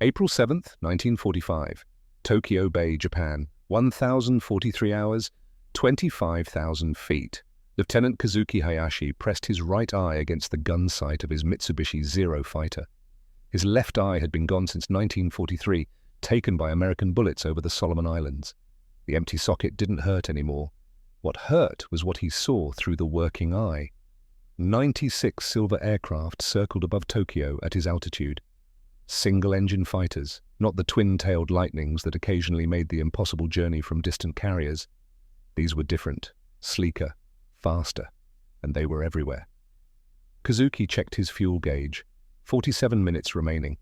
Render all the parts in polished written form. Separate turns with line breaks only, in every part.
April 7th, 1945. Tokyo Bay, Japan. 1,043 hours, 25,000 feet. Lieutenant Kazuki Hayashi pressed his right eye against the gun sight of his Mitsubishi Zero fighter. His left eye had been gone since 1943, taken by American bullets over the Solomon Islands. The empty socket didn't hurt anymore. What hurt was what he saw through the working eye. 96 silver aircraft circled above Tokyo at his altitude. Single-engine fighters, not the twin-tailed lightnings that occasionally made the impossible journey from distant carriers. These were different, sleeker, faster, and they were everywhere. Kazuki checked his fuel gauge. 47 minutes remaining.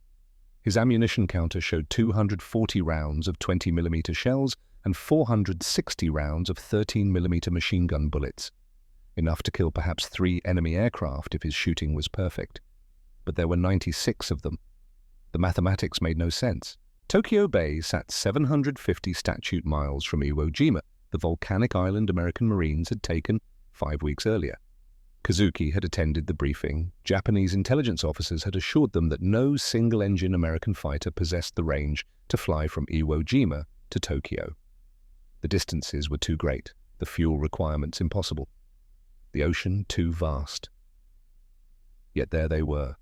His ammunition counter showed 240 rounds of 20mm shells and 460 rounds of 13mm machine gun bullets. Enough to kill perhaps 3 enemy aircraft if his shooting was perfect. But there were 96 of them. The mathematics made no sense. Tokyo Bay sat 750 statute miles from Iwo Jima, the volcanic island American Marines had taken 5 weeks earlier. Kazuki had attended the briefing. Japanese intelligence officers had assured them that no single-engine American fighter possessed the range to fly from Iwo Jima to Tokyo. The distances were too great, the fuel requirements impossible, the ocean too vast. Yet there they were.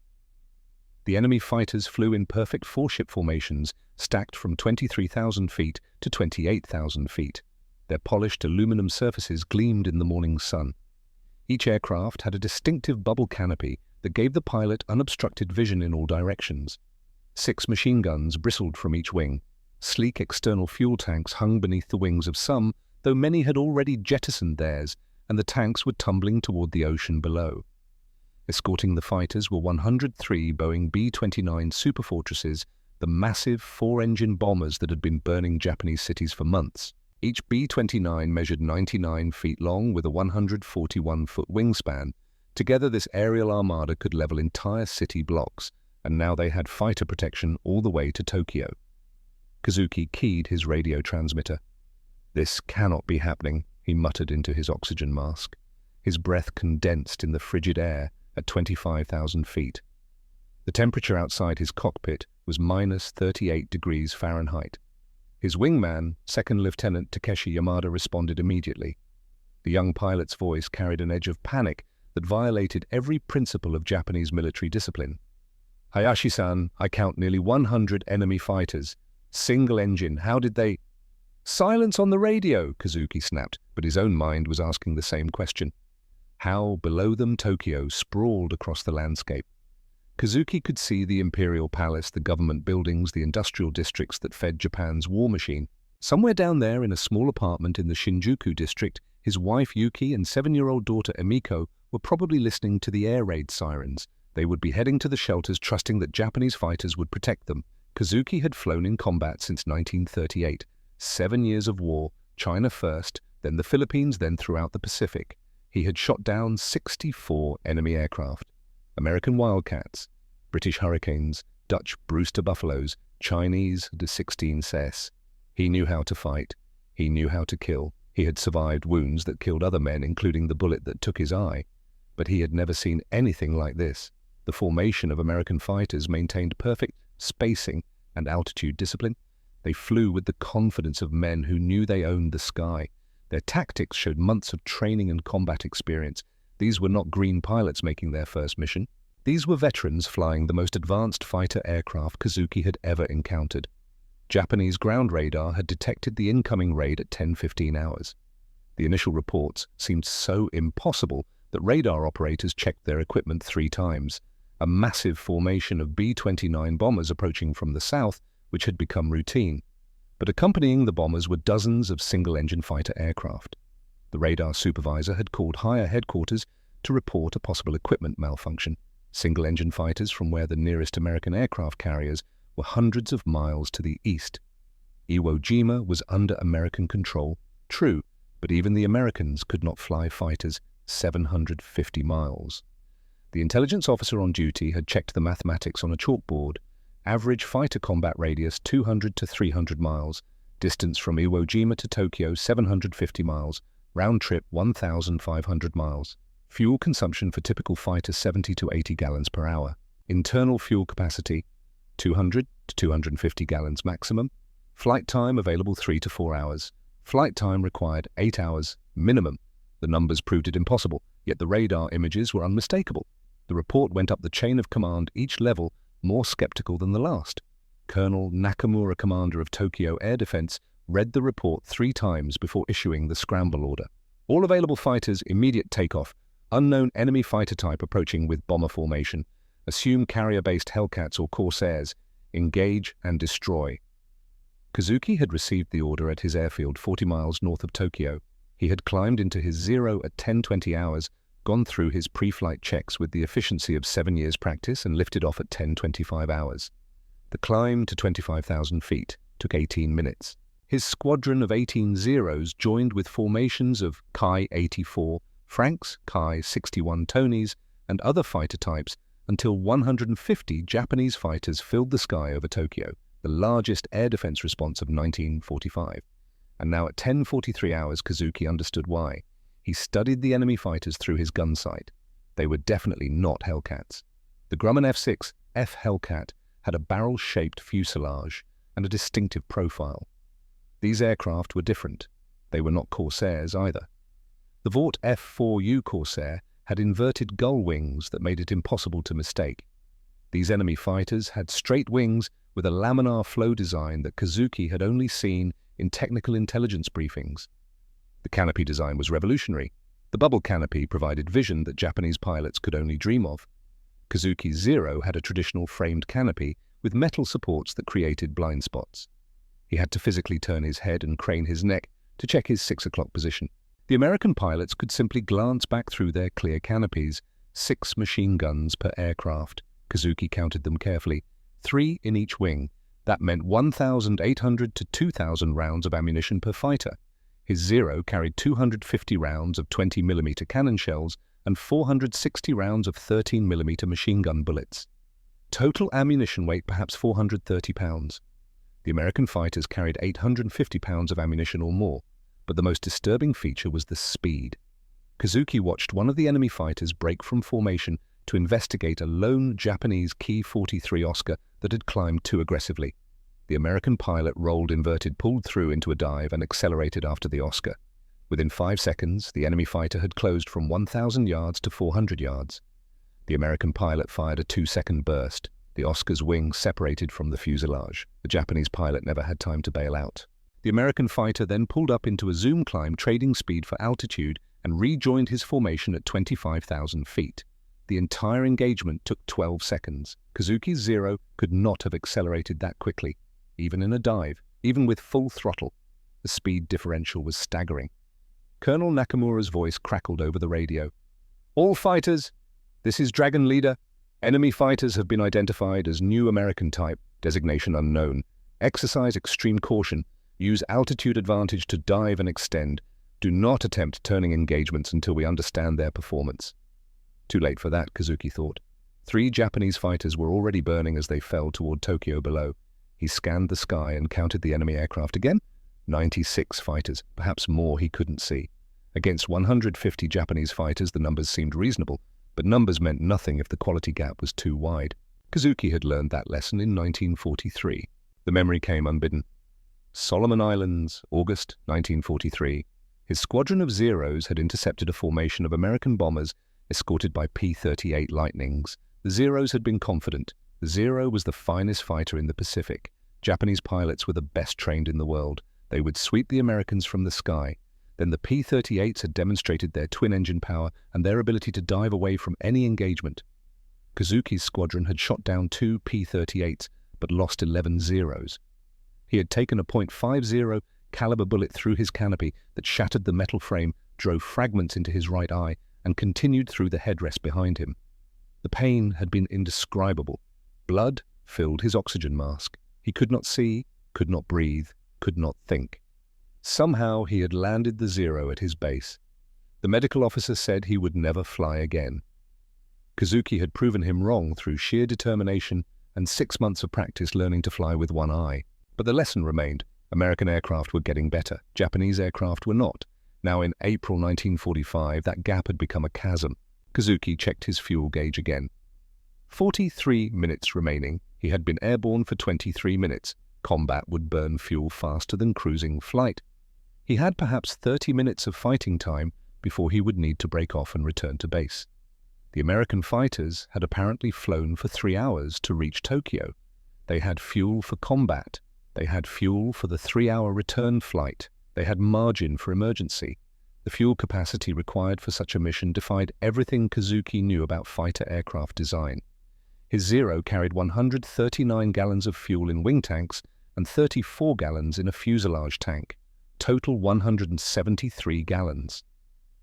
The enemy fighters flew in perfect four-ship formations, stacked from 23,000 feet to 28,000 feet. Their polished aluminum surfaces gleamed in the morning sun. Each aircraft had a distinctive bubble canopy that gave the pilot unobstructed vision in all directions. 6 machine guns bristled from each wing. Sleek external fuel tanks hung beneath the wings of some, though many had already jettisoned theirs, and the tanks were tumbling toward the ocean below. Escorting the fighters were 103 Boeing B-29 Superfortresses, the massive 4-engine bombers that had been burning Japanese cities for months. Each B-29 measured 99 feet long with a 141-foot wingspan. Together, this aerial armada could level entire city blocks, and now they had fighter protection all the way to Tokyo. Kazuki keyed his radio transmitter. "This cannot be happening," he muttered into his oxygen mask. His breath condensed in the frigid air at 25,000 feet. The temperature outside his cockpit was minus 38 degrees Fahrenheit. His wingman, Second Lieutenant Takeshi Yamada, responded immediately. The young pilot's voice carried an edge of panic that violated every principle of Japanese military discipline. "Hayashi-san, I count nearly 100 enemy fighters. Single engine, how did they—" "Silence on the radio," Kazuki snapped, but his own mind was asking the same question. How, below them, Tokyo sprawled across the landscape. Kazuki could see the imperial palace, the government buildings, the industrial districts that fed Japan's war machine. Somewhere down there in a small apartment in the Shinjuku district, his wife Yuki and 7-year-old daughter Emiko were probably listening to the air raid sirens. They would be heading to the shelters, trusting that Japanese fighters would protect them. Kazuki had flown in combat since 1938. 7 years of war, China first, then the Philippines, then throughout the Pacific. He had shot down 64 enemy aircraft. American Wildcats, British Hurricanes, Dutch Brewster Buffaloes, Chinese D-16s. He knew how to fight. He knew how to kill. He had survived wounds that killed other men, including the bullet that took his eye. But he had never seen anything like this. The formation of American fighters maintained perfect spacing and altitude discipline. They flew with the confidence of men who knew they owned the sky. Their tactics showed months of training and combat experience. These were not green pilots making their first mission. These were veterans flying the most advanced fighter aircraft Kazuki had ever encountered. Japanese ground radar had detected the incoming raid at 10:15 hours. The initial reports seemed so impossible that radar operators checked their equipment 3 times. A massive formation of B-29 bombers approaching from the south, which had become routine. But accompanying the bombers were dozens of single-engine fighter aircraft. The radar supervisor had called higher headquarters to report a possible equipment malfunction. Single-engine fighters from where the nearest American aircraft carriers were hundreds of miles to the east. Iwo Jima was under American control, true, but even the Americans could not fly fighters 750 miles. The intelligence officer on duty had checked the mathematics on a chalkboard. Average fighter combat radius 200 to 300 miles, distance from Iwo Jima to Tokyo 750 miles, round trip 1,500 miles. Fuel consumption for typical fighter 70 to 80 gallons per hour. Internal fuel capacity 200 to 250 gallons maximum. Flight time available 3 to 4 hours. Flight time required 8 hours minimum. The numbers proved it impossible, yet the radar images were unmistakable. The report went up the chain of command, each level more skeptical than the last. Colonel Nakamura, commander of Tokyo Air Defense, read the report 3 times before issuing the scramble order. All available fighters, immediate takeoff. Unknown enemy fighter type approaching with bomber formation. Assume carrier-based Hellcats or Corsairs. Engage and destroy. Kazuki had received the order at his airfield 40 miles north of Tokyo. He had climbed into his Zero at 10:20 hours, gone through his pre-flight checks with the efficiency of 7 years' practice, and lifted off at 10:25 hours. The climb to 25,000 feet took 18 minutes. His squadron of 18 Zeros joined with formations of Kai-84, Franks, Kai-61 Tonys, and other fighter types until 150 Japanese fighters filled the sky over Tokyo, the largest air defense response of 1945. And now at 10:43 hours, Kazuki understood why. He studied the enemy fighters through his gun sight. They were definitely not Hellcats. The Grumman F-6 F Hellcat had a barrel-shaped fuselage and a distinctive profile. These aircraft were different. They were not Corsairs either. The Vought F-4U Corsair had inverted gull wings that made it impossible to mistake. These enemy fighters had straight wings with a laminar flow design that Kazuki had only seen in technical intelligence briefings. The canopy design was revolutionary. The bubble canopy provided vision that Japanese pilots could only dream of. Kazuki's Zero had a traditional framed canopy with metal supports that created blind spots. He had to physically turn his head and crane his neck to check his 6 o'clock position. The American pilots could simply glance back through their clear canopies, 6 machine guns per aircraft. Kazuki counted them carefully, 3 in each wing. That meant 1,800 to 2,000 rounds of ammunition per fighter. His Zero carried 250 rounds of 20mm cannon shells and 460 rounds of 13mm machine gun bullets. Total ammunition weight perhaps 430 pounds. The American fighters carried 850 pounds of ammunition or more, but the most disturbing feature was the speed. Kazuki watched one of the enemy fighters break from formation to investigate a lone Japanese Ki-43 Oscar that had climbed too aggressively. The American pilot rolled inverted, pulled through into a dive and accelerated after the Oscar. Within 5 seconds, the enemy fighter had closed from 1,000 yards to 400 yards. The American pilot fired a 2-second burst. The Oscar's wing separated from the fuselage. The Japanese pilot never had time to bail out. The American fighter then pulled up into a zoom climb, trading speed for altitude, and rejoined his formation at 25,000 feet. The entire engagement took 12 seconds. Kazuki's Zero could not have accelerated that quickly, even in a dive, even with full throttle. The speed differential was staggering. Colonel Nakamura's voice crackled over the radio. "All fighters, this is Dragon Leader. Enemy fighters have been identified as new American type, designation unknown. Exercise extreme caution. Use altitude advantage to dive and extend. Do not attempt turning engagements until we understand their performance." Too late for that, Kazuki thought. 3 Japanese fighters were already burning as they fell toward Tokyo below. He scanned the sky and counted the enemy aircraft again. 96 fighters, perhaps more he couldn't see. Against 150 Japanese fighters, the numbers seemed reasonable, but numbers meant nothing if the quality gap was too wide. Kazuki had learned that lesson in 1943. The memory came unbidden. Solomon Islands, August 1943. His squadron of Zeros had intercepted a formation of American bombers escorted by P-38 Lightnings. The Zeros had been confident. The Zero was the finest fighter in the Pacific. Japanese pilots were the best trained in the world. They would sweep the Americans from the sky. Then the P-38s had demonstrated their twin-engine power and their ability to dive away from any engagement. Kazuki's squadron had shot down 2 P-38s, but lost 11 Zeros. He had taken a .50 caliber bullet through his canopy that shattered the metal frame, drove fragments into his right eye, and continued through the headrest behind him. The pain had been indescribable. Blood filled his oxygen mask. He could not see, could not breathe, could not think. Somehow he had landed the Zero at his base. The medical officer said he would never fly again. Kazuki had proven him wrong through sheer determination and 6 months of practice learning to fly with one eye. But the lesson remained. American aircraft were getting better. Japanese aircraft were not. Now in April 1945, that gap had become a chasm. Kazuki checked his fuel gauge again. 43 minutes remaining. He had been airborne for 23 minutes. Combat would burn fuel faster than cruising flight. He had perhaps 30 minutes of fighting time before he would need to break off and return to base. The American fighters had apparently flown for 3 hours to reach Tokyo. They had fuel for combat. They had fuel for the 3-hour return flight. They had margin for emergency. The fuel capacity required for such a mission defied everything Kazuki knew about fighter aircraft design. His Zero carried 139 gallons of fuel in wing tanks and 34 gallons in a fuselage tank, total 173 gallons.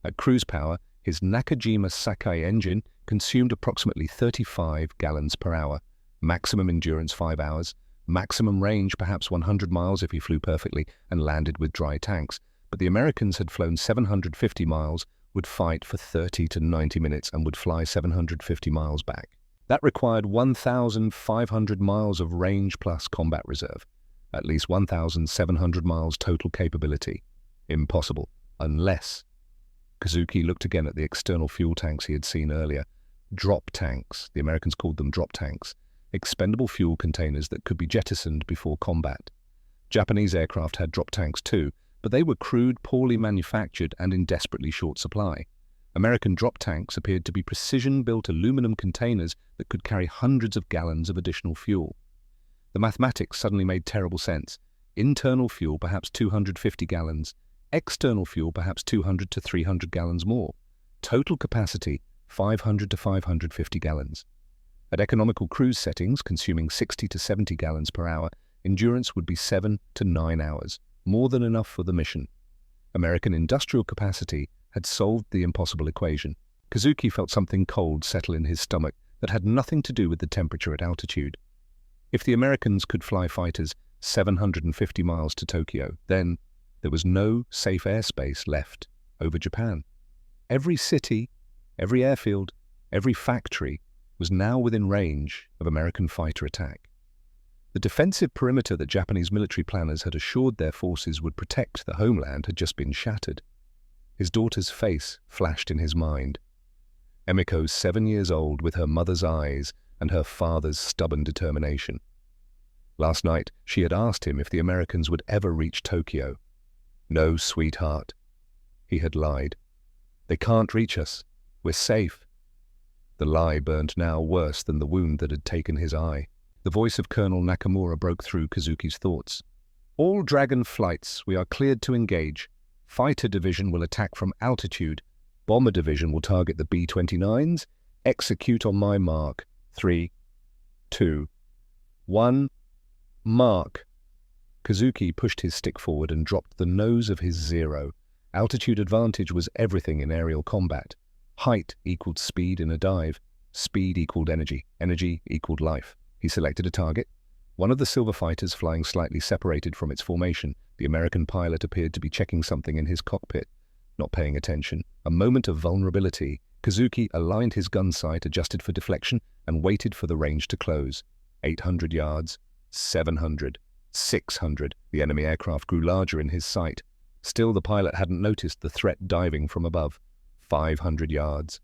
At cruise power, his Nakajima Sakai engine consumed approximately 35 gallons per hour, maximum endurance 5 hours, maximum range perhaps 100 miles if he flew perfectly and landed with dry tanks. But the Americans had flown 750 miles, would fight for 30 to 90 minutes and would fly 750 miles back. That required 1,500 miles of range plus combat reserve, at least 1,700 miles total capability. Impossible, unless... Kazuki looked again at the external fuel tanks he had seen earlier. Drop tanks, the Americans called them drop tanks, expendable fuel containers that could be jettisoned before combat. Japanese aircraft had drop tanks too, but they were crude, poorly manufactured and in desperately short supply. American drop tanks appeared to be precision-built aluminum containers that could carry hundreds of gallons of additional fuel. The mathematics suddenly made terrible sense. Internal fuel perhaps 250 gallons, external fuel perhaps 200 to 300 gallons more. Total capacity 500 to 550 gallons. At economical cruise settings, consuming 60 to 70 gallons per hour, endurance would be 7 to 9 hours, more than enough for the mission. American industrial capacity had solved the impossible equation. Kazuki felt something cold settle in his stomach that had nothing to do with the temperature at altitude. If the Americans could fly fighters 750 miles to Tokyo, then there was no safe airspace left over Japan. Every city, every airfield, every factory was now within range of American fighter attack. The defensive perimeter that Japanese military planners had assured their forces would protect the homeland had just been shattered. His daughter's face flashed in his mind. Emiko, 7 years old, with her mother's eyes and her father's stubborn determination. Last night, she had asked him if the Americans would ever reach Tokyo. No, sweetheart. He had lied. They can't reach us. We're safe. The lie burned now worse than the wound that had taken his eye. The voice of Colonel Nakamura broke through Kazuki's thoughts. All Dragon flights, we are cleared to engage. Fighter division will attack from altitude. Bomber division will target the B-29s. Execute on my mark. 3, 2, 1. Mark. Kazuki pushed his stick forward and dropped the nose of his Zero. Altitude advantage was everything in aerial combat. Height equaled speed in a dive. Speed equaled energy. Energy equaled life. He selected a target. One of the silver fighters flying slightly separated from its formation. The American pilot appeared to be checking something in his cockpit, not paying attention. A moment of vulnerability. Kazuki aligned his gun sight, adjusted for deflection, and waited for the range to close. 800 yards. 700. 600. The enemy aircraft grew larger in his sight. Still, the pilot hadn't noticed the threat diving from above. 500 yards.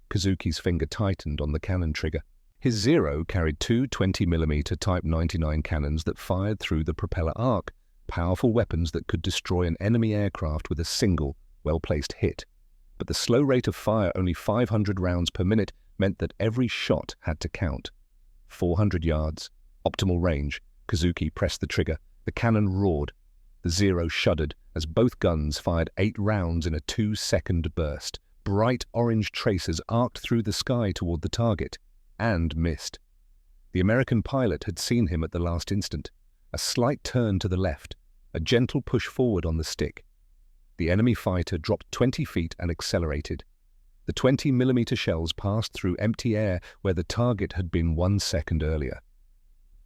Kazuki's finger tightened on the cannon trigger. His Zero carried two 20mm Type 99 cannons that fired through the propeller arc, powerful weapons that could destroy an enemy aircraft with a single, well-placed hit. But the slow rate of fire, only 500 rounds per minute, meant that every shot had to count. 400 yards. Optimal range. Kazuki pressed the trigger. The cannon roared. The Zero shuddered as both guns fired 8 rounds in a 2-second burst. Bright orange tracers arced through the sky toward the target, and missed. The American pilot had seen him at the last instant. A slight turn to the left, a gentle push forward on the stick. The enemy fighter dropped 20 feet and accelerated. The 20mm shells passed through empty air where the target had been 1 second earlier.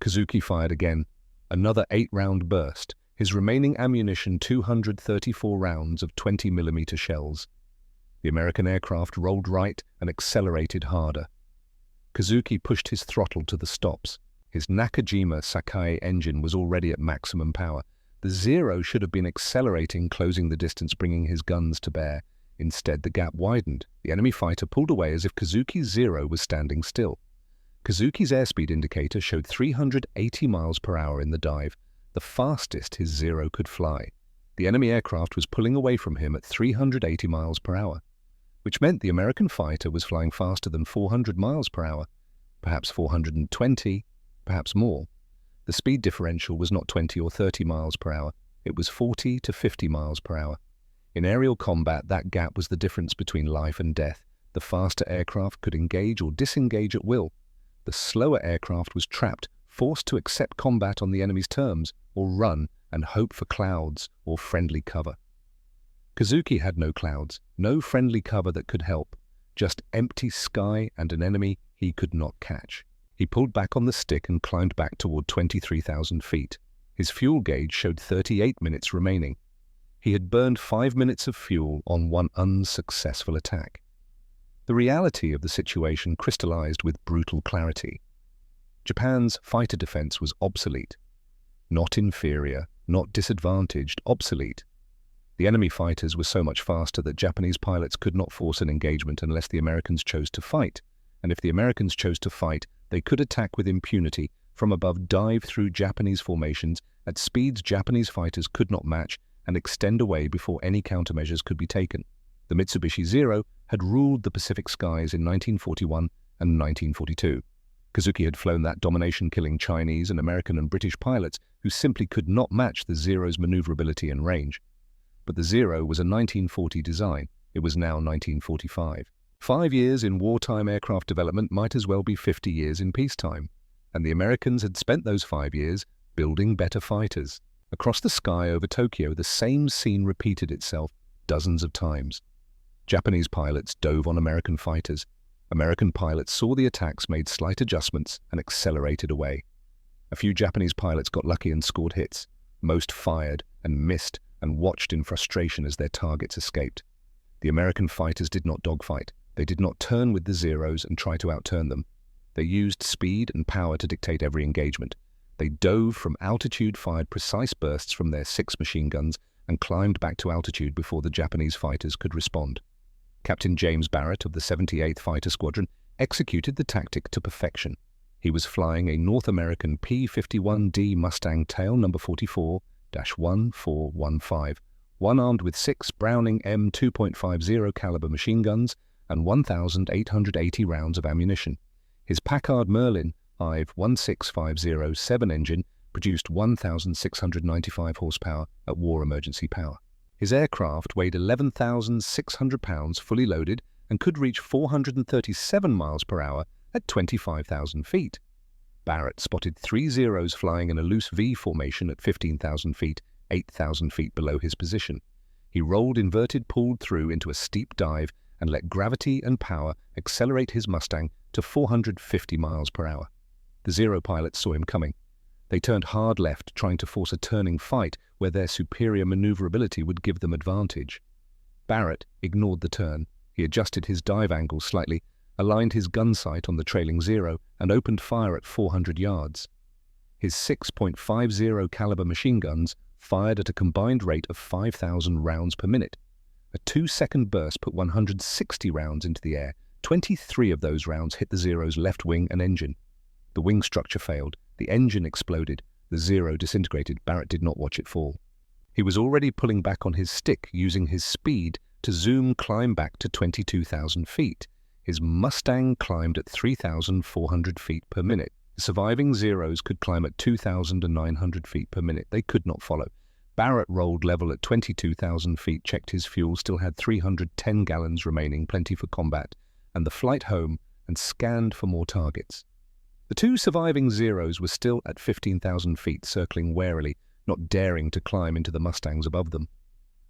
Kazuki fired again, another 8-round burst, his remaining ammunition 234 rounds of 20mm shells. The American aircraft rolled right and accelerated harder. Kazuki pushed his throttle to the stops. His Nakajima Sakai engine was already at maximum power. The Zero should have been accelerating, closing the distance, bringing his guns to bear. Instead, the gap widened. The enemy fighter pulled away as if Kazuki's Zero was standing still. Kazuki's airspeed indicator showed 380 miles per hour in the dive, the fastest his Zero could fly. The enemy aircraft was pulling away from him at 380 miles per hour, which meant the American fighter was flying faster than 400 miles per hour, perhaps 420, perhaps more. The speed differential was not 20 or 30 miles per hour, it was 40 to 50 miles per hour. In aerial combat, that gap was the difference between life and death. The faster aircraft could engage or disengage at will. The slower aircraft was trapped, forced to accept combat on the enemy's terms, or run and hope for clouds or friendly cover. Kazuki had no clouds, no friendly cover that could help, just empty sky and an enemy he could not catch. He pulled back on the stick and climbed back toward 23,000 feet. His fuel gauge showed 38 minutes remaining. He had burned 5 minutes of fuel on one unsuccessful attack. The reality of the situation crystallized with brutal clarity. Japan's fighter defense was obsolete. Not inferior, not disadvantaged, obsolete. The enemy fighters were so much faster that Japanese pilots could not force an engagement unless the Americans chose to fight. And if the Americans chose to fight, they could attack with impunity, from above dive through Japanese formations at speeds Japanese fighters could not match and extend away before any countermeasures could be taken. The Mitsubishi Zero had ruled the Pacific skies in 1941 and 1942. Kazuki had flown that domination, killing Chinese and American and British pilots who simply could not match the Zero's maneuverability and range. But the Zero was a 1940 design. It was now 1945. 5 years in wartime aircraft development might as well be 50 years in peacetime. And the Americans had spent those 5 years building better fighters. Across the sky over Tokyo, the same scene repeated itself dozens of times. Japanese pilots dove on American fighters. American pilots saw the attacks, made slight adjustments, and accelerated away. A few Japanese pilots got lucky and scored hits. Most fired and missed and watched in frustration as their targets escaped. The American fighters did not dogfight. They did not turn with the Zeros and try to outturn them. They used speed and power to dictate every engagement. They dove from altitude, fired precise bursts from their 6 machine guns, and climbed back to altitude before the Japanese fighters could respond. Captain James Barrett of the 78th Fighter Squadron executed the tactic to perfection. He was flying a North American P-51D Mustang tail number 44-1415, one-armed with 6 Browning M2.50 caliber machine guns and 1,880 rounds of ammunition. His Packard Merlin Hive 16507 engine produced 1,695 horsepower at war emergency power. His aircraft weighed 11,600 pounds fully loaded and could reach 437 miles per hour at 25,000 feet. Barrett spotted 3 Zeros flying in a loose V formation at 15,000 feet, 8,000 feet below his position. He rolled inverted, pulled through into a steep dive and let gravity and power accelerate his Mustang to 450 miles per hour. The Zero pilots saw him coming. They turned hard left, trying to force a turning fight where their superior maneuverability would give them advantage. Barrett ignored the turn. He adjusted his dive angle slightly, aligned his gun sight on the trailing Zero, and opened fire at 400 yards. His 6.50 caliber machine guns fired at a combined rate of 5,000 rounds per minute. A 2-second burst put 160 rounds into the air. 23 of those rounds hit the Zero's left wing and engine. The wing structure failed. The engine exploded. The Zero disintegrated. Barrett did not watch it fall. He was already pulling back on his stick, using his speed to climb back to 22,000 feet. His Mustang climbed at 3,400 feet per minute. The surviving Zeros could climb at 2,900 feet per minute. They could not follow. Barrett rolled level at 22,000 feet, checked his fuel, still had 310 gallons remaining, plenty for combat, and the flight home, and scanned for more targets. The 2 surviving Zeros were still at 15,000 feet, circling warily, not daring to climb into the Mustangs above them.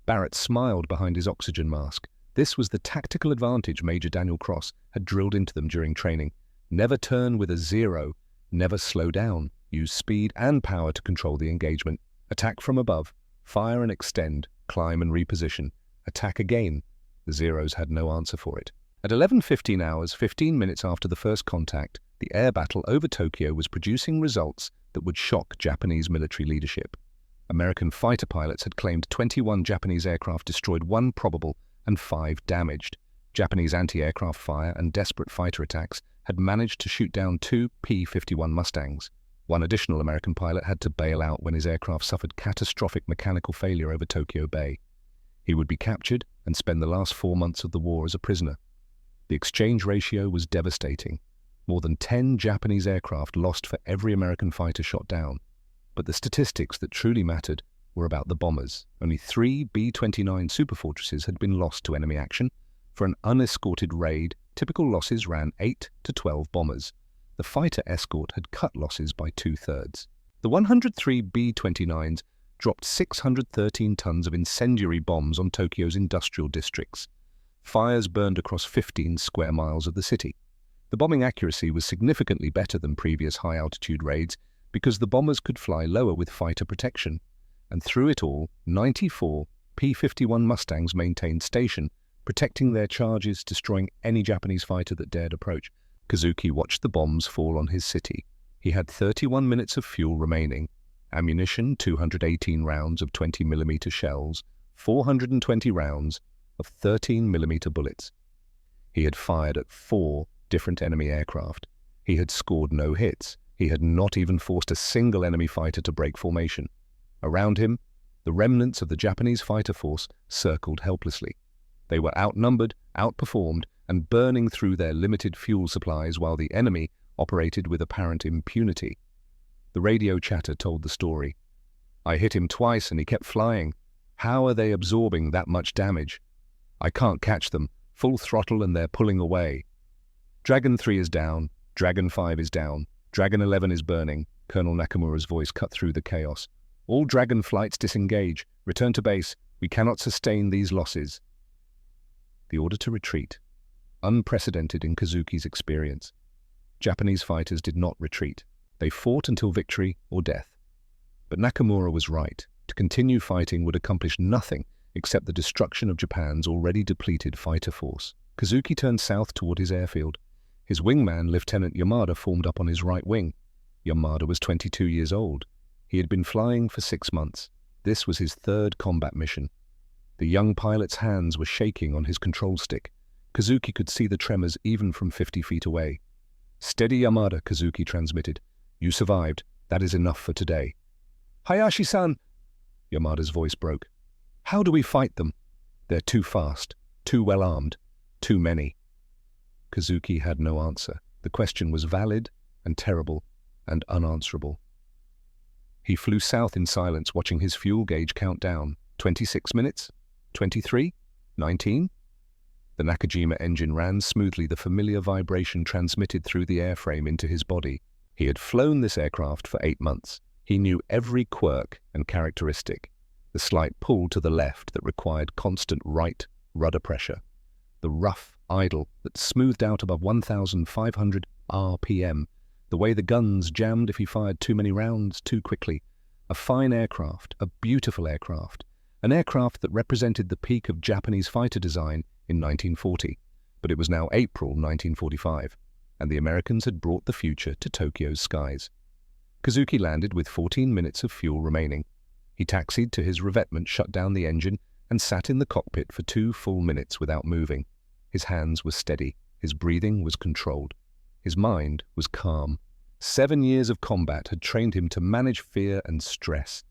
Barrett smiled behind his oxygen mask. This was the tactical advantage Major Daniel Cross had drilled into them during training. Never turn with a Zero, never slow down, use speed and power to control the engagement. Attack from above, fire and extend, climb and reposition. Attack again. The Zeros had no answer for it. At 11:15 hours, 15 minutes after the first contact, the air battle over Tokyo was producing results that would shock Japanese military leadership. American fighter pilots had claimed 21 Japanese aircraft destroyed, 1 probable, and 5 damaged. Japanese anti-aircraft fire and desperate fighter attacks had managed to shoot down two P-51 Mustangs. One additional American pilot had to bail out when his aircraft suffered catastrophic mechanical failure over Tokyo Bay. He would be captured and spend the last 4 months of the war as a prisoner. The exchange ratio was devastating. More than 10 Japanese aircraft lost for every American fighter shot down. But the statistics that truly mattered were about the bombers. Only 3 B-29 superfortresses had been lost to enemy action. For an unescorted raid, typical losses ran 8 to 12 bombers. The fighter escort had cut losses by 2/3. The 103 B-29s dropped 613 tons of incendiary bombs on Tokyo's industrial districts. Fires burned across 15 square miles of the city. The bombing accuracy was significantly better than previous high-altitude raids because the bombers could fly lower with fighter protection. And through it all, 94 P-51 Mustangs maintained station, protecting their charges, destroying any Japanese fighter that dared approach. Kazuki watched the bombs fall on his city. He had 31 minutes of fuel remaining, ammunition 218 rounds of 20mm shells, 420 rounds of 13mm bullets. He had fired at 4 different enemy aircraft. He had scored no hits. He had not even forced a single enemy fighter to break formation. Around him, the remnants of the Japanese fighter force circled helplessly. They were outnumbered, outperformed, and burning through their limited fuel supplies while the enemy operated with apparent impunity. The radio chatter told the story. "I hit him twice and he kept flying. How are they absorbing that much damage? I can't catch them. Full throttle and they're pulling away. Dragon 3 is down. Dragon 5 is down. Dragon 11 is burning." Colonel Nakamura's voice cut through the chaos. "All Dragon flights disengage. Return to base. We cannot sustain these losses." The order to retreat. Unprecedented in Kazuki's experience. Japanese fighters did not retreat. They fought until victory or death. But Nakamura was right. To continue fighting would accomplish nothing except the destruction of Japan's already depleted fighter force. Kazuki turned south toward his airfield. His wingman, Lieutenant Yamada, formed up on his right wing. Yamada was 22 years old. He had been flying for 6 months. This was his 3rd combat mission. The young pilot's hands were shaking on his control stick. Kazuki could see the tremors even from 50 feet away. "Steady, Yamada," Kazuki transmitted. "You survived. That is enough for today." "Hayashi-san!" Yamada's voice broke. "How do we fight them? They're too fast, too well-armed, too many." Kazuki had no answer. The question was valid and terrible and unanswerable. He flew south in silence, watching his fuel gauge count down. 26 minutes? 23? 19? The Nakajima engine ran smoothly, the familiar vibration transmitted through the airframe into his body. He had flown this aircraft for 8 months. He knew every quirk and characteristic. The slight pull to the left that required constant right rudder pressure. The rough idle that smoothed out above 1,500 RPM. The way the guns jammed if he fired too many rounds too quickly. A fine aircraft, a beautiful aircraft. An aircraft that represented the peak of Japanese fighter design in 1940. But it was now April 1945, and the Americans had brought the future to Tokyo's skies. Kazuki landed with 14 minutes of fuel remaining. He taxied to his revetment, shut down the engine, and sat in the cockpit for 2 full minutes without moving. His hands were steady. His breathing was controlled. His mind was calm. 7 years of combat had trained him to manage fear and stress.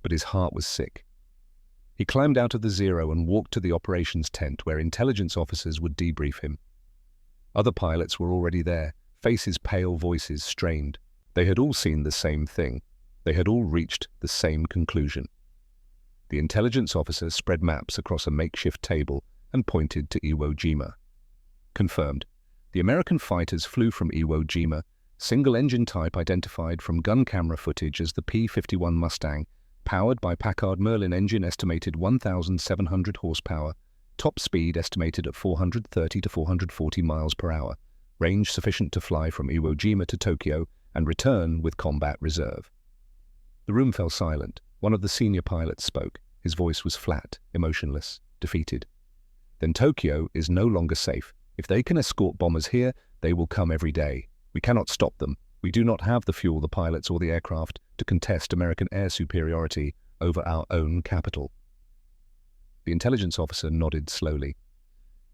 But his heart was sick. He climbed out of the Zero and walked to the operations tent where intelligence officers would debrief him. Other pilots were already there, faces pale, voices strained. They had all seen the same thing. They had all reached the same conclusion. The intelligence officer spread maps across a makeshift table and pointed to Iwo Jima. Confirmed. The American fighters flew from Iwo Jima, single-engine type identified from gun camera footage as the P-51 Mustang, powered by Packard Merlin engine estimated 1,700 horsepower, top speed estimated at 430 to 440 miles per hour, range sufficient to fly from Iwo Jima to Tokyo and return with combat reserve. The room fell silent. One of the senior pilots spoke. His voice was flat, emotionless, defeated. "Then Tokyo is no longer safe. If they can escort bombers here, they will come every day. We cannot stop them. We do not have the fuel, the pilots, or the aircraft to contest American air superiority over our own capital." The intelligence officer nodded slowly.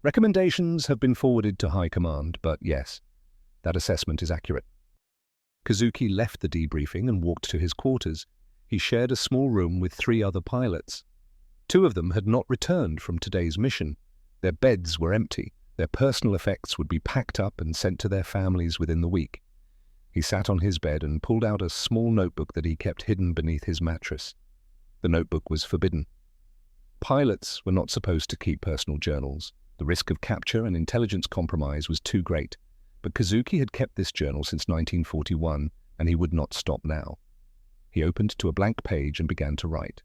"Recommendations have been forwarded to High Command, but yes, That assessment is accurate. Kazuki left the debriefing and walked to his quarters. He shared a small room with 3 other pilots. 2 of them had not returned from today's mission. Their beds were empty. Their personal effects would be packed up and sent to their families within the week. He sat on his bed and pulled out a small notebook that he kept hidden beneath his mattress. The notebook was forbidden. Pilots were not supposed to keep personal journals. The risk of capture and intelligence compromise was too great. But Kazuki had kept this journal since 1941, and he would not stop now. He opened to a blank page and began to write.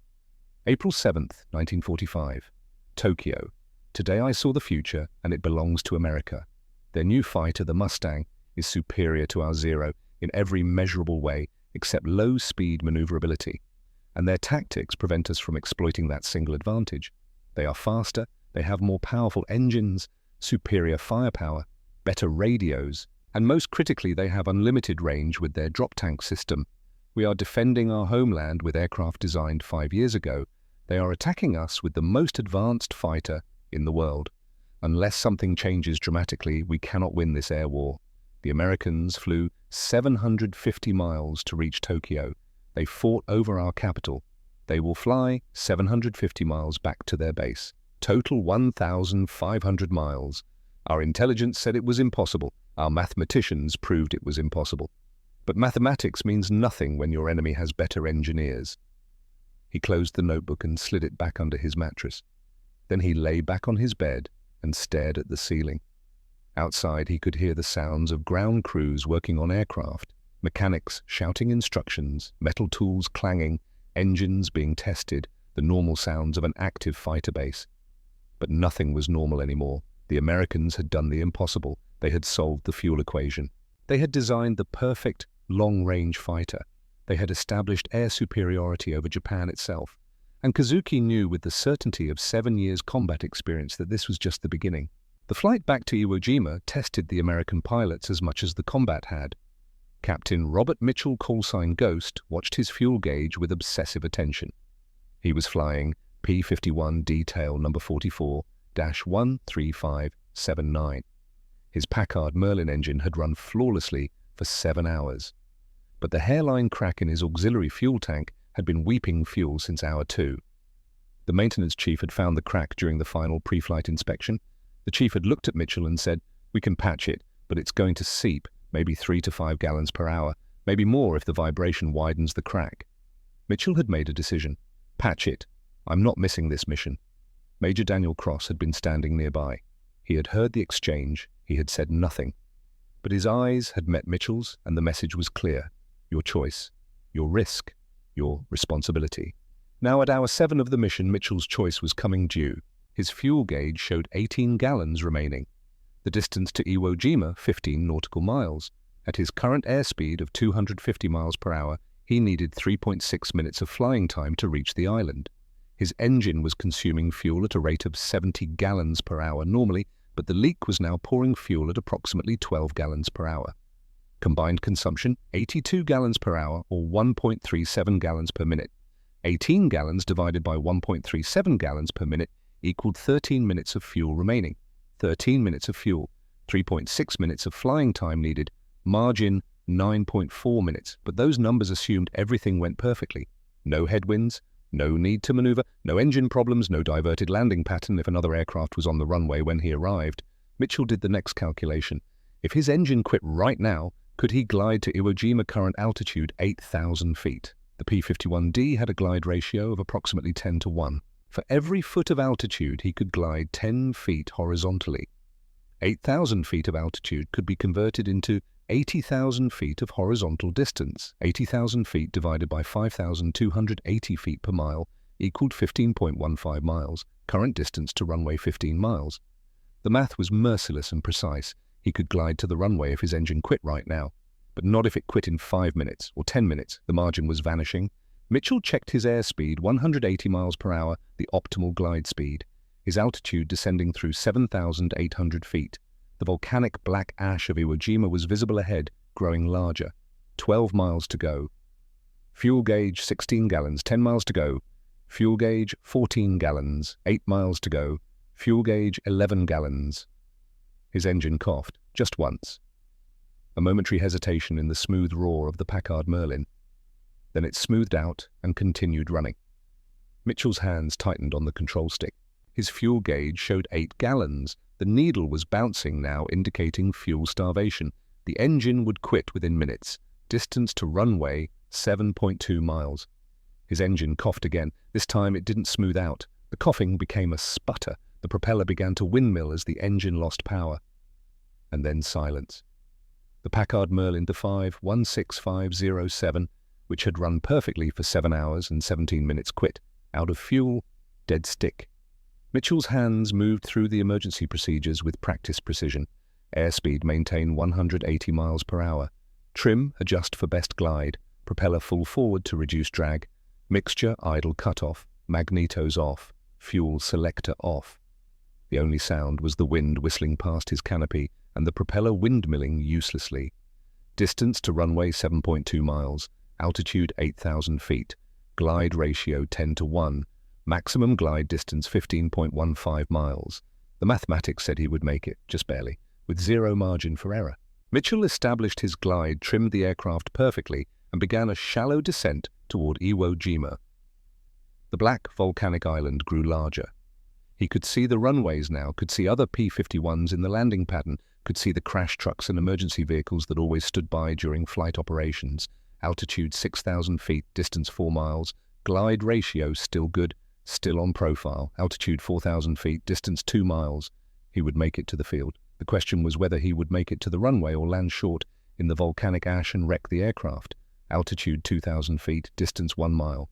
April 7th, 1945. Tokyo. Today I saw the future, and it belongs to America. Their new fighter, the Mustang, is superior to our Zero in every measurable way except low-speed maneuverability. And their tactics prevent us from exploiting that single advantage. They are faster, they have more powerful engines, superior firepower, better radios, and most critically they have unlimited range with their drop tank system. We are defending our homeland with aircraft designed 5 years ago. They are attacking us with the most advanced fighter in the world. Unless something changes dramatically, we cannot win this air war. The Americans flew 750 miles to reach Tokyo. They fought over our capital. They will fly 750 miles back to their base. Total 1,500 miles. Our intelligence said it was impossible. Our mathematicians proved it was impossible. But mathematics means nothing when your enemy has better engineers. He closed the notebook and slid it back under his mattress. Then he lay back on his bed and stared at the ceiling. Outside he could hear the sounds of ground crews working on aircraft, mechanics shouting instructions, metal tools clanging, engines being tested, the normal sounds of an active fighter base. But nothing was normal anymore. The Americans had done the impossible. They had solved the fuel equation. They had designed the perfect long-range fighter. They had established air superiority over Japan itself. And Kazuki knew with the certainty of 7 years combat experience that this was just the beginning. The flight back to Iwo Jima tested the American pilots as much as the combat had. Captain Robert Mitchell, callsign Ghost, watched his fuel gauge with obsessive attention. He was flying P-51 detail number 44-13579. His Packard Merlin engine had run flawlessly for 7 hours. But the hairline crack in his auxiliary fuel tank had been weeping fuel since hour 2. The maintenance chief had found the crack during the final pre-flight inspection. The chief had looked at Mitchell and said, "We can patch it, but it's going to seep, maybe 3 to 5 gallons per hour, maybe more if the vibration widens the crack." Mitchell had made a decision. Patch it. I'm not missing this mission. Major Daniel Cross had been standing nearby. He had heard the exchange. He had said nothing. But his eyes had met Mitchell's, and the message was clear. Your choice. Your risk. Your responsibility. Now at hour 7 of the mission, Mitchell's choice was coming due. His fuel gauge showed 18 gallons remaining. The distance to Iwo Jima, 15 nautical miles. At his current airspeed of 250 miles per hour, he needed 3.6 minutes of flying time to reach the island. His engine was consuming fuel at a rate of 70 gallons per hour normally, but the leak was now pouring fuel at approximately 12 gallons per hour. Combined consumption, 82 gallons per hour or 1.37 gallons per minute. 18 gallons divided by 1.37 gallons per minute equaled 13 minutes of fuel remaining. 13 minutes of fuel, 3.6 minutes of flying time needed, margin 9.4 minutes, but those numbers assumed everything went perfectly. No headwinds, no need to maneuver, no engine problems, no diverted landing pattern if another aircraft was on the runway when he arrived. Mitchell did the next calculation. If his engine quit right now, could he glide to Iwo Jima current altitude 8,000 feet? The P-51D had a glide ratio of approximately 10 to 1. For every foot of altitude, he could glide 10 feet horizontally. 8,000 feet of altitude could be converted into 80,000 feet of horizontal distance. 80,000 feet divided by 5,280 feet per mile equaled 15.15 miles, current distance to runway 15 miles. The math was merciless and precise. He could glide to the runway if his engine quit right now, but not if it quit in 5 minutes or 10 minutes. The margin was vanishing. Mitchell checked his airspeed, 180 miles per hour, the optimal glide speed. His altitude descending through 7,800 feet. The volcanic black ash of Iwo Jima was visible ahead, growing larger. 12 miles to go. Fuel gauge 16 gallons, 10 miles to go. Fuel gauge 14 gallons, 8 miles to go. Fuel gauge 11 gallons. His engine coughed, just once. a momentary hesitation in the smooth roar of the Packard Merlin. Then it smoothed out and continued running. Mitchell's hands tightened on the control stick. His fuel gauge showed 8 gallons. The needle was bouncing now, indicating fuel starvation. The engine would quit within minutes. Distance to runway, 7.2 miles. His engine coughed again. This time it didn't smooth out. The coughing became a sputter. The propeller began to windmill as the engine lost power. And then silence. The Packard Merlin, the 516507, which had run perfectly for 7 hours and 17 minutes, quit. Out of fuel, dead stick. Mitchell's hands moved through the emergency procedures with practiced precision. Airspeed maintain 180 miles per hour. Trim, adjust for best glide. Propeller full forward to reduce drag. Mixture, idle cutoff. Magnetos off. Fuel selector off. The only sound was the wind whistling past his canopy and the propeller windmilling uselessly. Distance to runway 7.2 miles. Altitude 8,000 feet. Glide ratio 10:1. Maximum glide distance 15.15 miles. The mathematics said he would make it, just barely, with zero margin for error. Mitchell established his glide, trimmed the aircraft perfectly, and began a shallow descent toward Iwo Jima. The black volcanic island grew larger. He could see the runways now, could see other P-51s in the landing pattern, could see the crash trucks and emergency vehicles that always stood by during flight operations. Altitude 6,000 feet, distance 4 miles. Glide ratio still good, still on profile. Altitude 4,000 feet, distance 2 miles. He would make it to the field. The question was whether he would make it to the runway or land short in the volcanic ash and wreck the aircraft. Altitude 2,000 feet, distance 1 mile.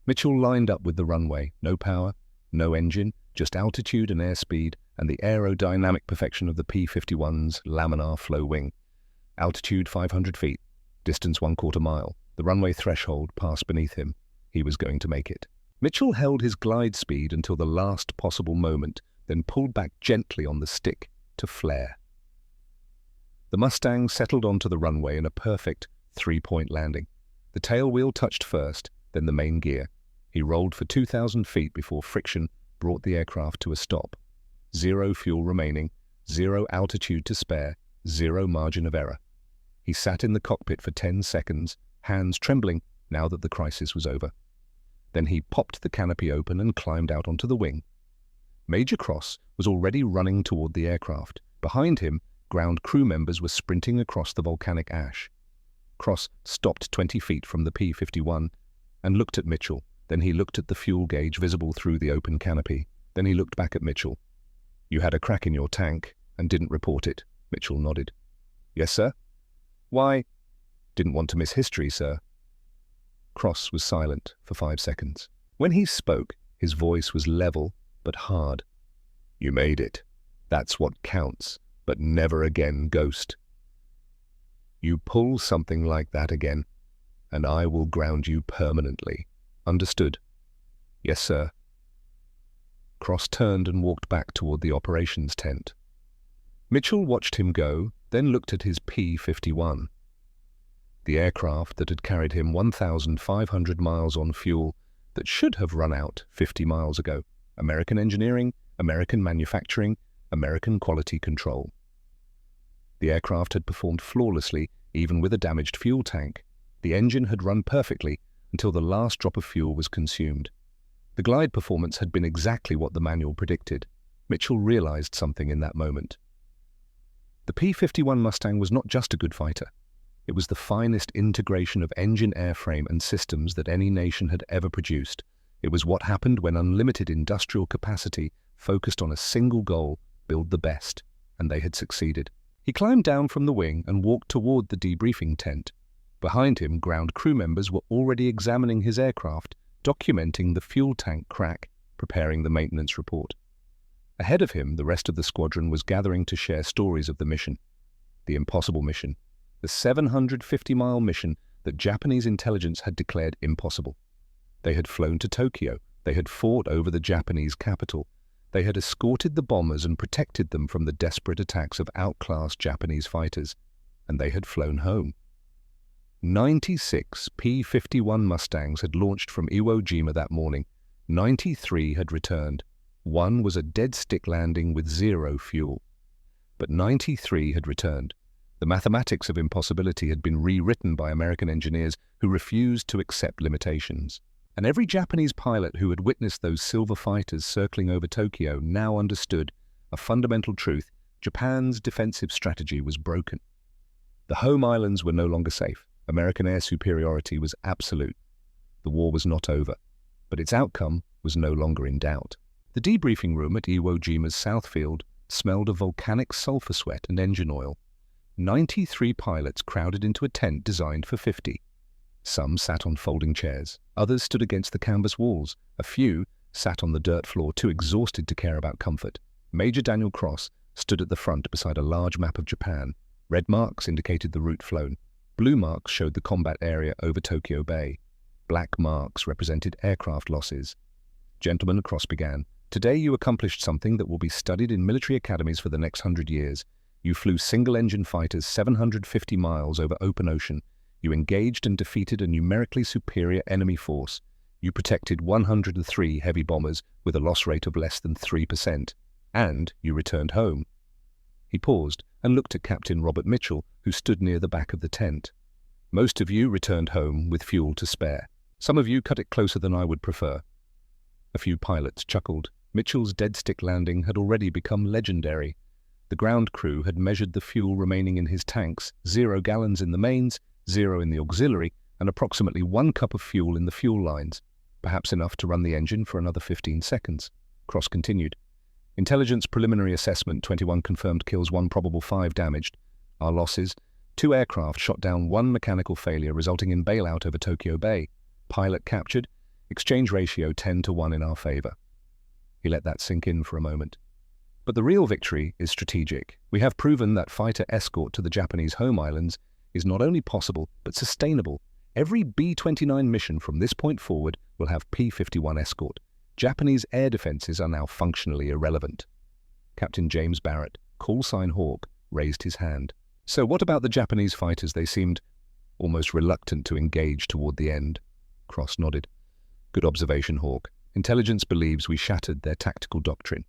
Mitchell lined up with the runway. No power, no engine, just altitude and airspeed and the aerodynamic perfection of the P-51's laminar flow wing. Altitude 500 feet, distance 1/4 mile. The runway threshold passed beneath him. He was going to make it. Mitchell held his glide speed until the last possible moment, then pulled back gently on the stick to flare. The Mustang settled onto the runway in a perfect 3-point landing. The tail wheel touched first, then the main gear. He rolled for 2,000 feet before friction brought the aircraft to a stop. 0 fuel remaining, 0 altitude to spare, 0 margin of error. He sat in the cockpit for 10 seconds, hands trembling now that the crisis was over. Then he popped the canopy open and climbed out onto the wing. Major Cross was already running toward the aircraft. Behind him, ground crew members were sprinting across the volcanic ash. Cross stopped 20 feet from the P-51 and looked at Mitchell. Then he looked at the fuel gauge visible through the open canopy. Then he looked back at Mitchell. "You had a crack in your tank and didn't report it." Mitchell nodded. "Yes, sir." "Why?" "Didn't want to miss history, sir." Cross was silent for 5 seconds. When he spoke, his voice was level but hard. "You made it. That's what counts, but never again, Ghost. You pull something like that again, and I will ground you permanently. Understood?" "Yes, sir." Cross turned and walked back toward the operations tent. Mitchell watched him go, then looked at his P-51. The aircraft that had carried him 1,500 miles on fuel that should have run out 50 miles ago. American engineering, American manufacturing, American quality control. The aircraft had performed flawlessly, even with a damaged fuel tank. The engine had run perfectly until the last drop of fuel was consumed. The glide performance had been exactly what the manual predicted. Mitchell realized something in that moment. The P-51 Mustang was not just a good fighter. It was the finest integration of engine, airframe, and systems that any nation had ever produced. It was what happened when unlimited industrial capacity focused on a single goal: build the best, and they had succeeded. He climbed down from the wing and walked toward the debriefing tent. Behind him, ground crew members were already examining his aircraft, documenting the fuel tank crack, preparing the maintenance report. Ahead of him, the rest of the squadron was gathering to share stories of the mission. The impossible mission. The 750-mile mission that Japanese intelligence had declared impossible. They had flown to Tokyo. They had fought over the Japanese capital. They had escorted the bombers and protected them from the desperate attacks of outclassed Japanese fighters. And they had flown home. 96 P-51 Mustangs had launched from Iwo Jima that morning. 93 had returned. One was a dead stick landing with 0 fuel. But 93 had returned. The The mathematics of impossibility had been rewritten by American engineers who refused to accept limitations. And every Japanese pilot who had witnessed those silver fighters circling over Tokyo now understood a fundamental truth: Japan's defensive strategy was broken. The home islands were no longer safe. American air superiority was absolute. The war was not over, but its outcome was no longer in doubt. The debriefing room at Iwo Jima's South Field smelled of volcanic sulfur sweat and engine oil. 93 pilots crowded into a tent designed for 50. Some sat on folding chairs. Others stood against the canvas walls. A few sat on the dirt floor, too exhausted to care about comfort. Major Daniel Cross stood at the front beside a large map of Japan. Red marks indicated the route flown. Blue marks showed the combat area over Tokyo Bay. Black marks represented aircraft losses. Gentlemen, Cross began, today you accomplished something that will be studied in military academies for the next 100 years. You flew single-engine fighters 750 miles over open ocean. You engaged and defeated a numerically superior enemy force. You protected 103 heavy bombers with a loss rate of less than 3%. And you returned home. He paused and looked at Captain Robert Mitchell, who stood near the back of the tent. Most of you returned home with fuel to spare. Some of you cut it closer than I would prefer. A few pilots chuckled. Mitchell's dead-stick landing had already become legendary. The ground crew had measured the fuel remaining in his tanks, 0 gallons in the mains, 0 in the auxiliary, and approximately 1 cup of fuel in the fuel lines, perhaps enough to run the engine for another 15 seconds. Cross continued. Intelligence preliminary assessment, 21 confirmed kills, 1 probable, 5 damaged. Our losses: 2 aircraft shot down, 1 mechanical failure resulting in bailout over Tokyo Bay. Pilot captured. Exchange ratio 10-1 in our favor. He let that sink in for a moment. But the real victory is strategic. We have proven that fighter escort to the Japanese home islands is not only possible, but sustainable. Every B-29 mission from this point forward will have P-51 escort. Japanese air defenses are now functionally irrelevant. Captain James Barrett, callsign Hawk, raised his hand. So what about the Japanese fighters? They seemed almost reluctant to engage toward the end. Cross nodded. Good observation, Hawk. Intelligence believes we shattered their tactical doctrine.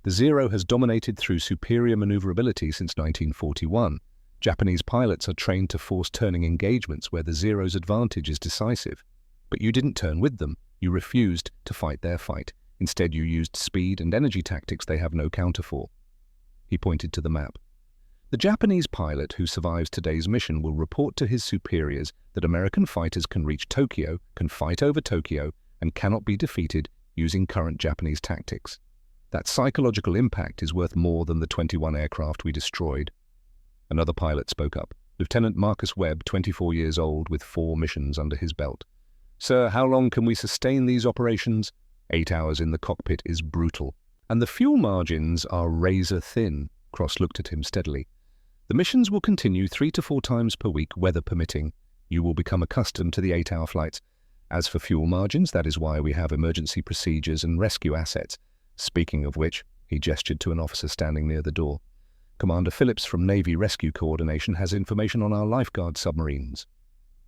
The Zero has dominated through superior maneuverability since 1941. Japanese pilots are trained to force turning engagements where the Zero's advantage is decisive. But you didn't turn with them. You refused to fight their fight. Instead, you used speed and energy tactics they have no counter for. He pointed to the map. The Japanese pilot who survives today's mission will report to his superiors that American fighters can reach Tokyo, can fight over Tokyo, and cannot be defeated using current Japanese tactics. That psychological impact is worth more than the 21 aircraft we destroyed. Another pilot spoke up. Lieutenant Marcus Webb, 24 years old, with 4 missions under his belt. Sir, how long can we sustain these operations? 8 hours in the cockpit is brutal. And the fuel margins are razor thin. Cross looked at him steadily. The missions will continue 3 to 4 times per week, weather permitting. You will become accustomed to the 8-hour flights. As for fuel margins, that is why we have emergency procedures and rescue assets. Speaking of which, he gestured to an officer standing near the door. Commander Phillips from Navy Rescue Coordination has information on our lifeguard submarines.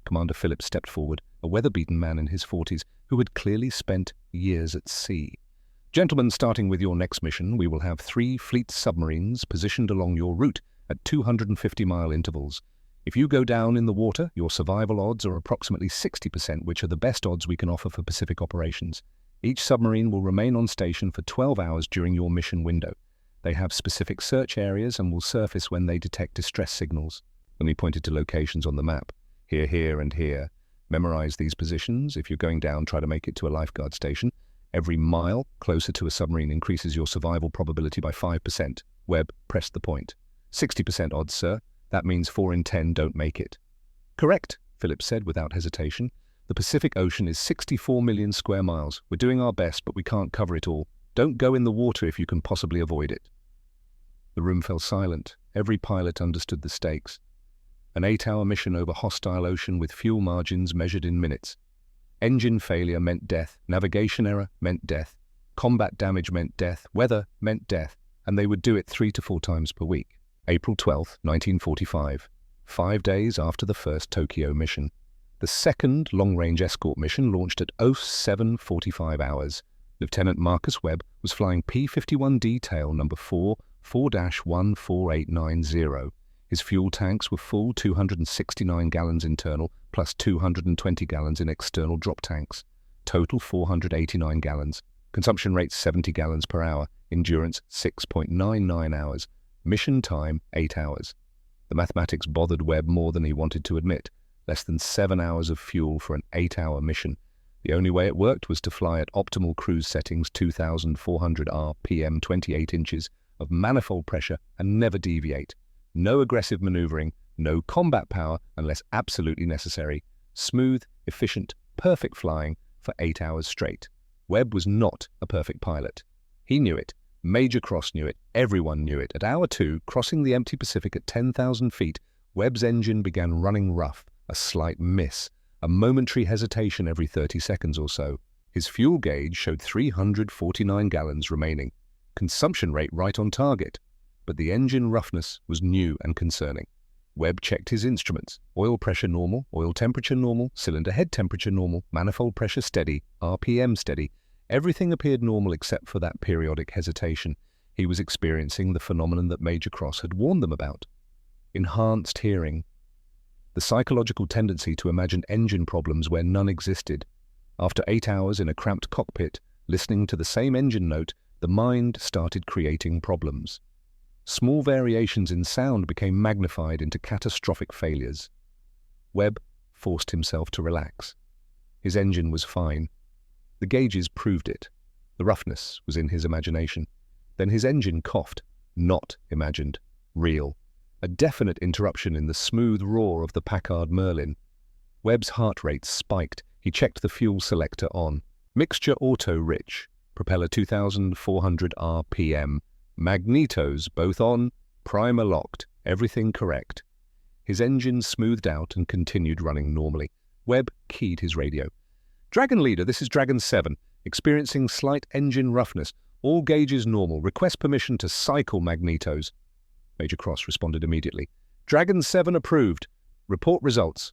Commander Phillips stepped forward, a weather-beaten man in his 40s who had clearly spent years at sea. Gentlemen, starting with your next mission, we will have 3 fleet submarines positioned along your route at 250-mile intervals. If you go down in the water, your survival odds are approximately 60%, which are the best odds we can offer for Pacific operations. Each submarine will remain on station for 12 hours during your mission window. They have specific search areas and will surface when they detect distress signals. And he pointed to locations on the map. Here, here, and here. Memorize these positions. If you're going down, try to make it to a lifeguard station. Every mile closer to a submarine increases your survival probability by 5%. Webb pressed the point. 60% odds, sir. That means 4 in 10 don't make it. Correct, Phillips said without hesitation. The Pacific Ocean is 64 million square miles. We're doing our best, but we can't cover it all. Don't go in the water if you can possibly avoid it. The room fell silent. Every pilot understood the stakes. An 8-hour mission over hostile ocean with fuel margins measured in minutes. Engine failure meant death. Navigation error meant death. Combat damage meant death. Weather meant death. And they would do it 3 to 4 times per week. April 12, 1945. 5 days after the first Tokyo mission. The second long-range escort mission launched at 07:45 hours. Lieutenant Marcus Webb was flying P-51D tail number 4-14890. His fuel tanks were full, 269 gallons internal, plus 220 gallons in external drop tanks. Total 489 gallons. Consumption rate 70 gallons per hour. Endurance 6.99 hours. Mission time 8 hours. The mathematics bothered Webb more than he wanted to admit. Less than 7 hours of fuel for an 8-hour mission. The only way it worked was to fly at optimal cruise settings, 2,400 RPM, 28 inches of manifold pressure, and never deviate. No aggressive maneuvering, no combat power unless absolutely necessary. Smooth, efficient, perfect flying for 8 hours straight. Webb was not a perfect pilot. He knew it. Major Cross knew it. Everyone knew it. At hour 2, crossing the empty Pacific at 10,000 feet, Webb's engine began running rough, a slight miss, a momentary hesitation every 30 seconds or so. His fuel gauge showed 349 gallons remaining. Consumption rate right on target. But the engine roughness was new and concerning. Webb checked his instruments. Oil pressure normal, oil temperature normal, cylinder head temperature normal, manifold pressure steady, RPM steady. Everything appeared normal except for that periodic hesitation. He was experiencing the phenomenon that Major Cross had warned them about. Enhanced hearing. The psychological tendency to imagine engine problems where none existed. After 8 hours in a cramped cockpit, listening to the same engine note, the mind started creating problems. Small variations in sound became magnified into catastrophic failures. Webb forced himself to relax. His engine was fine. The gauges proved it. The roughness was in his imagination. Then his engine coughed. Not imagined. Real. A definite interruption in the smooth roar of the Packard Merlin. Webb's heart rate spiked. He checked the fuel selector on. Mixture auto rich. Propeller 2,400 RPM. Magnetos both on. Primer locked. Everything correct. His engine smoothed out and continued running normally. Webb keyed his radio. Dragon Leader, this is Dragon 7. Experiencing slight engine roughness. All gauges normal. Request permission to cycle magnetos. Major Cross responded immediately. Dragon 7 approved. Report results.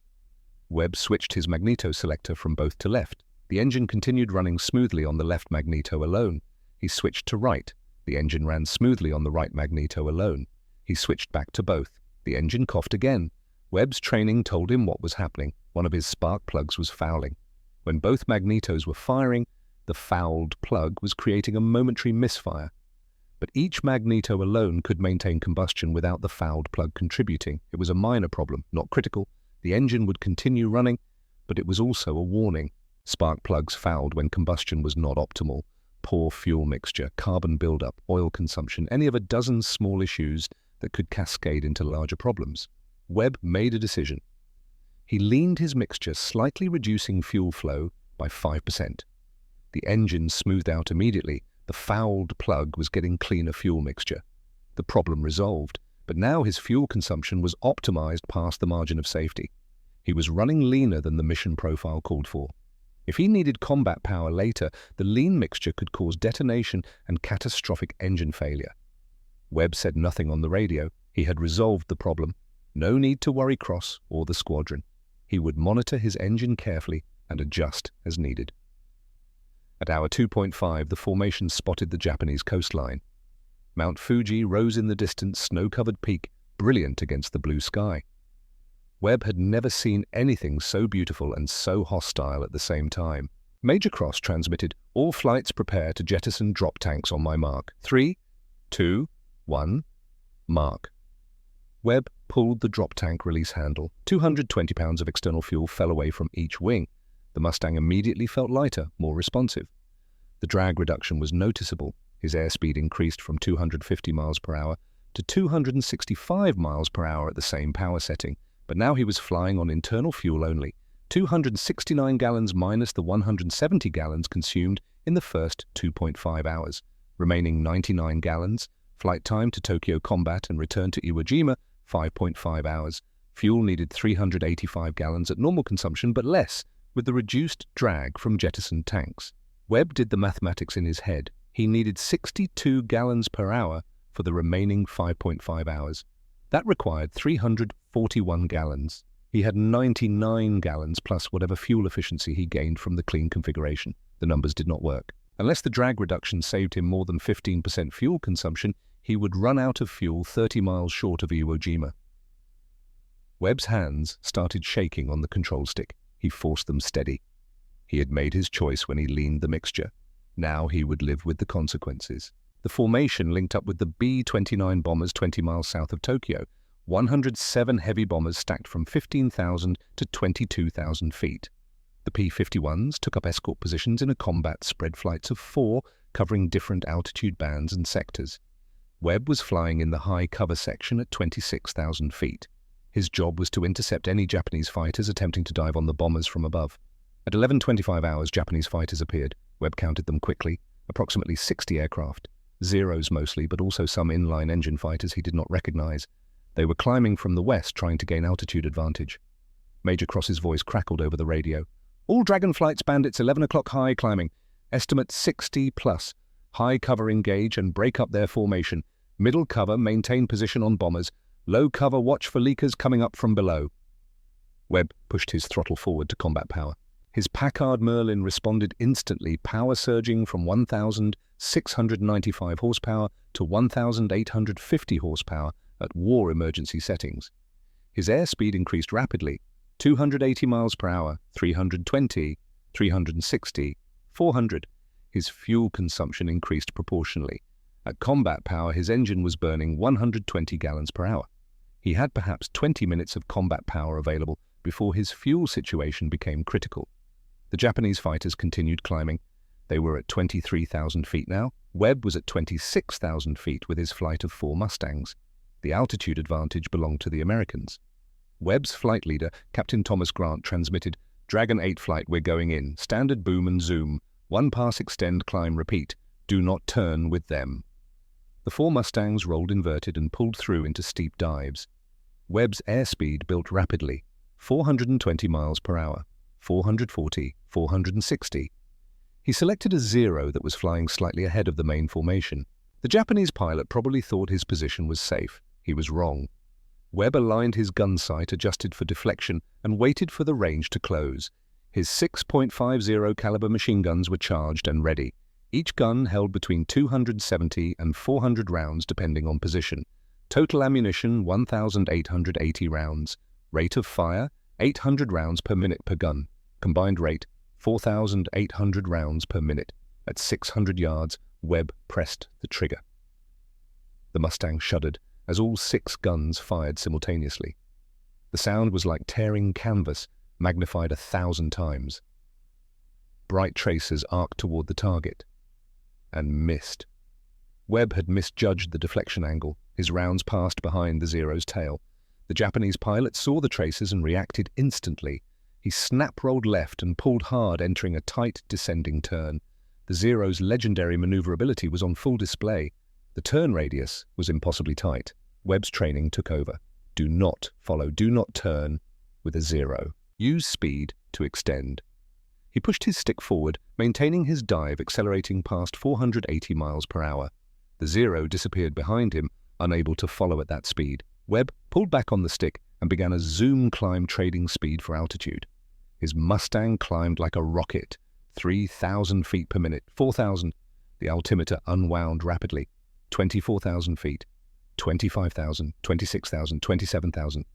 Webb switched his magneto selector from both to left. The engine continued running smoothly on the left magneto alone. He switched to right. The engine ran smoothly on the right magneto alone. He switched back to both. The engine coughed again. Webb's training told him what was happening. One of his spark plugs was fouling. When both magnetos were firing, the fouled plug was creating a momentary misfire. But each magneto alone could maintain combustion without the fouled plug contributing. It was a minor problem, not critical. The engine would continue running, but it was also a warning. Spark plugs fouled when combustion was not optimal. Poor fuel mixture, carbon buildup, oil consumption, any of a dozen small issues that could cascade into larger problems. Webb made a decision. He leaned his mixture, slightly reducing fuel flow by 5%. The engine smoothed out immediately. The fouled plug was getting cleaner fuel mixture. The problem resolved, but now his fuel consumption was optimized past the margin of safety. He was running leaner than the mission profile called for. If he needed combat power later, the lean mixture could cause detonation and catastrophic engine failure. Webb said nothing on the radio. He had resolved the problem. No need to worry Cross or the squadron. He would monitor his engine carefully and adjust as needed. At hour 2.5, the formation spotted the Japanese coastline. Mount Fuji rose in the distant snow-covered peak, brilliant against the blue sky. Webb had never seen anything so beautiful and so hostile at the same time. Major Cross transmitted, "All flights prepare to jettison drop tanks on my mark. 3, 2, 1, mark." Webb pulled the drop tank release handle. 220 pounds of external fuel fell away from each wing. The Mustang immediately felt lighter, more responsive. The drag reduction was noticeable. His airspeed increased from 250 miles per hour to 265 miles per hour at the same power setting, but now he was flying on internal fuel only, 269 gallons minus the 170 gallons consumed in the first 2.5 hours, remaining 99 gallons, flight time to Tokyo Combat and return to Iwo Jima, 5.5 hours. Fuel needed 385 gallons at normal consumption, but less, with the reduced drag from jettisoned tanks. Webb did the mathematics in his head. He needed 62 gallons per hour for the remaining 5.5 hours. That required 341 gallons. He had 99 gallons plus whatever fuel efficiency he gained from the clean configuration. The numbers did not work. Unless the drag reduction saved him more than 15% fuel consumption, he would run out of fuel 30 miles short of Iwo Jima. Webb's hands started shaking on the control stick. He forced them steady. He had made his choice when he leaned the mixture. Now he would live with the consequences. The formation linked up with the B-29 bombers 20 miles south of Tokyo, 107 heavy bombers stacked from 15,000 to 22,000 feet. The P-51s took up escort positions in a combat spread flights of 4, covering different altitude bands and sectors. Webb was flying in the high cover section at 26,000 feet. His job was to intercept any Japanese fighters attempting to dive on the bombers from above. At 11:25 hours, Japanese fighters appeared. Webb counted them quickly, approximately 60 aircraft. Zeros mostly, but also some inline engine fighters he did not recognize. They were climbing from the west, trying to gain altitude advantage. Major Cross's voice crackled over the radio. All Dragon flights, bandits, 11 o'clock high climbing. Estimate 60 plus. High cover engage and break up their formation. Middle cover maintain position on bombers. Low cover watch for leakers coming up from below. Webb pushed his throttle forward to combat power. His Packard Merlin responded instantly, power surging from 1,695 horsepower to 1,850 horsepower at war emergency settings. His airspeed increased rapidly, 280 miles per hour, 320, 360, 400. His fuel consumption increased proportionally. At combat power, his engine was burning 120 gallons per hour. He had perhaps 20 minutes of combat power available before his fuel situation became critical. The Japanese fighters continued climbing. They were at 23,000 feet now. Webb was at 26,000 feet with his flight of 4 Mustangs. The altitude advantage belonged to the Americans. Webb's flight leader, Captain Thomas Grant, transmitted, "Dragon 8 flight, we're going in. Standard boom and zoom. 1 pass, extend, climb, repeat. Do not turn with them." The 4 Mustangs rolled inverted and pulled through into steep dives. Webb's airspeed built rapidly, 420 miles per hour, 440, 460. He selected a 0 that was flying slightly ahead of the main formation. The Japanese pilot probably thought his position was safe. He was wrong. Webb aligned his gun sight, adjusted for deflection, and waited for the range to close. His 6.50 caliber machine guns were charged and ready. Each gun held between 270 and 400 rounds depending on position. Total ammunition 1,880 rounds. Rate of fire 800 rounds per minute per gun. Combined rate 4,800 rounds per minute. At 600 yards, Webb pressed the trigger. The Mustang shuddered as all 6 guns fired simultaneously. The sound was like tearing canvas, magnified 1,000 times. Bright tracers arced toward the target and missed. Webb had misjudged the deflection angle. His rounds passed behind the Zero's tail. The Japanese pilot saw the tracers and reacted instantly. He snap-rolled left and pulled hard, entering a tight descending turn. The Zero's legendary maneuverability was on full display. The turn radius was impossibly tight. Webb's training took over. Do not follow, do not turn with a 0. Use speed to extend. He pushed his stick forward, maintaining his dive, accelerating past 480 miles per hour. The 0 disappeared behind him, unable to follow at that speed. Webb pulled back on the stick and began a zoom climb, trading speed for altitude. His Mustang climbed like a rocket, 3,000 feet per minute, 4,000. The altimeter unwound rapidly, 24,000 feet, 25,000, 26,000, 27,000.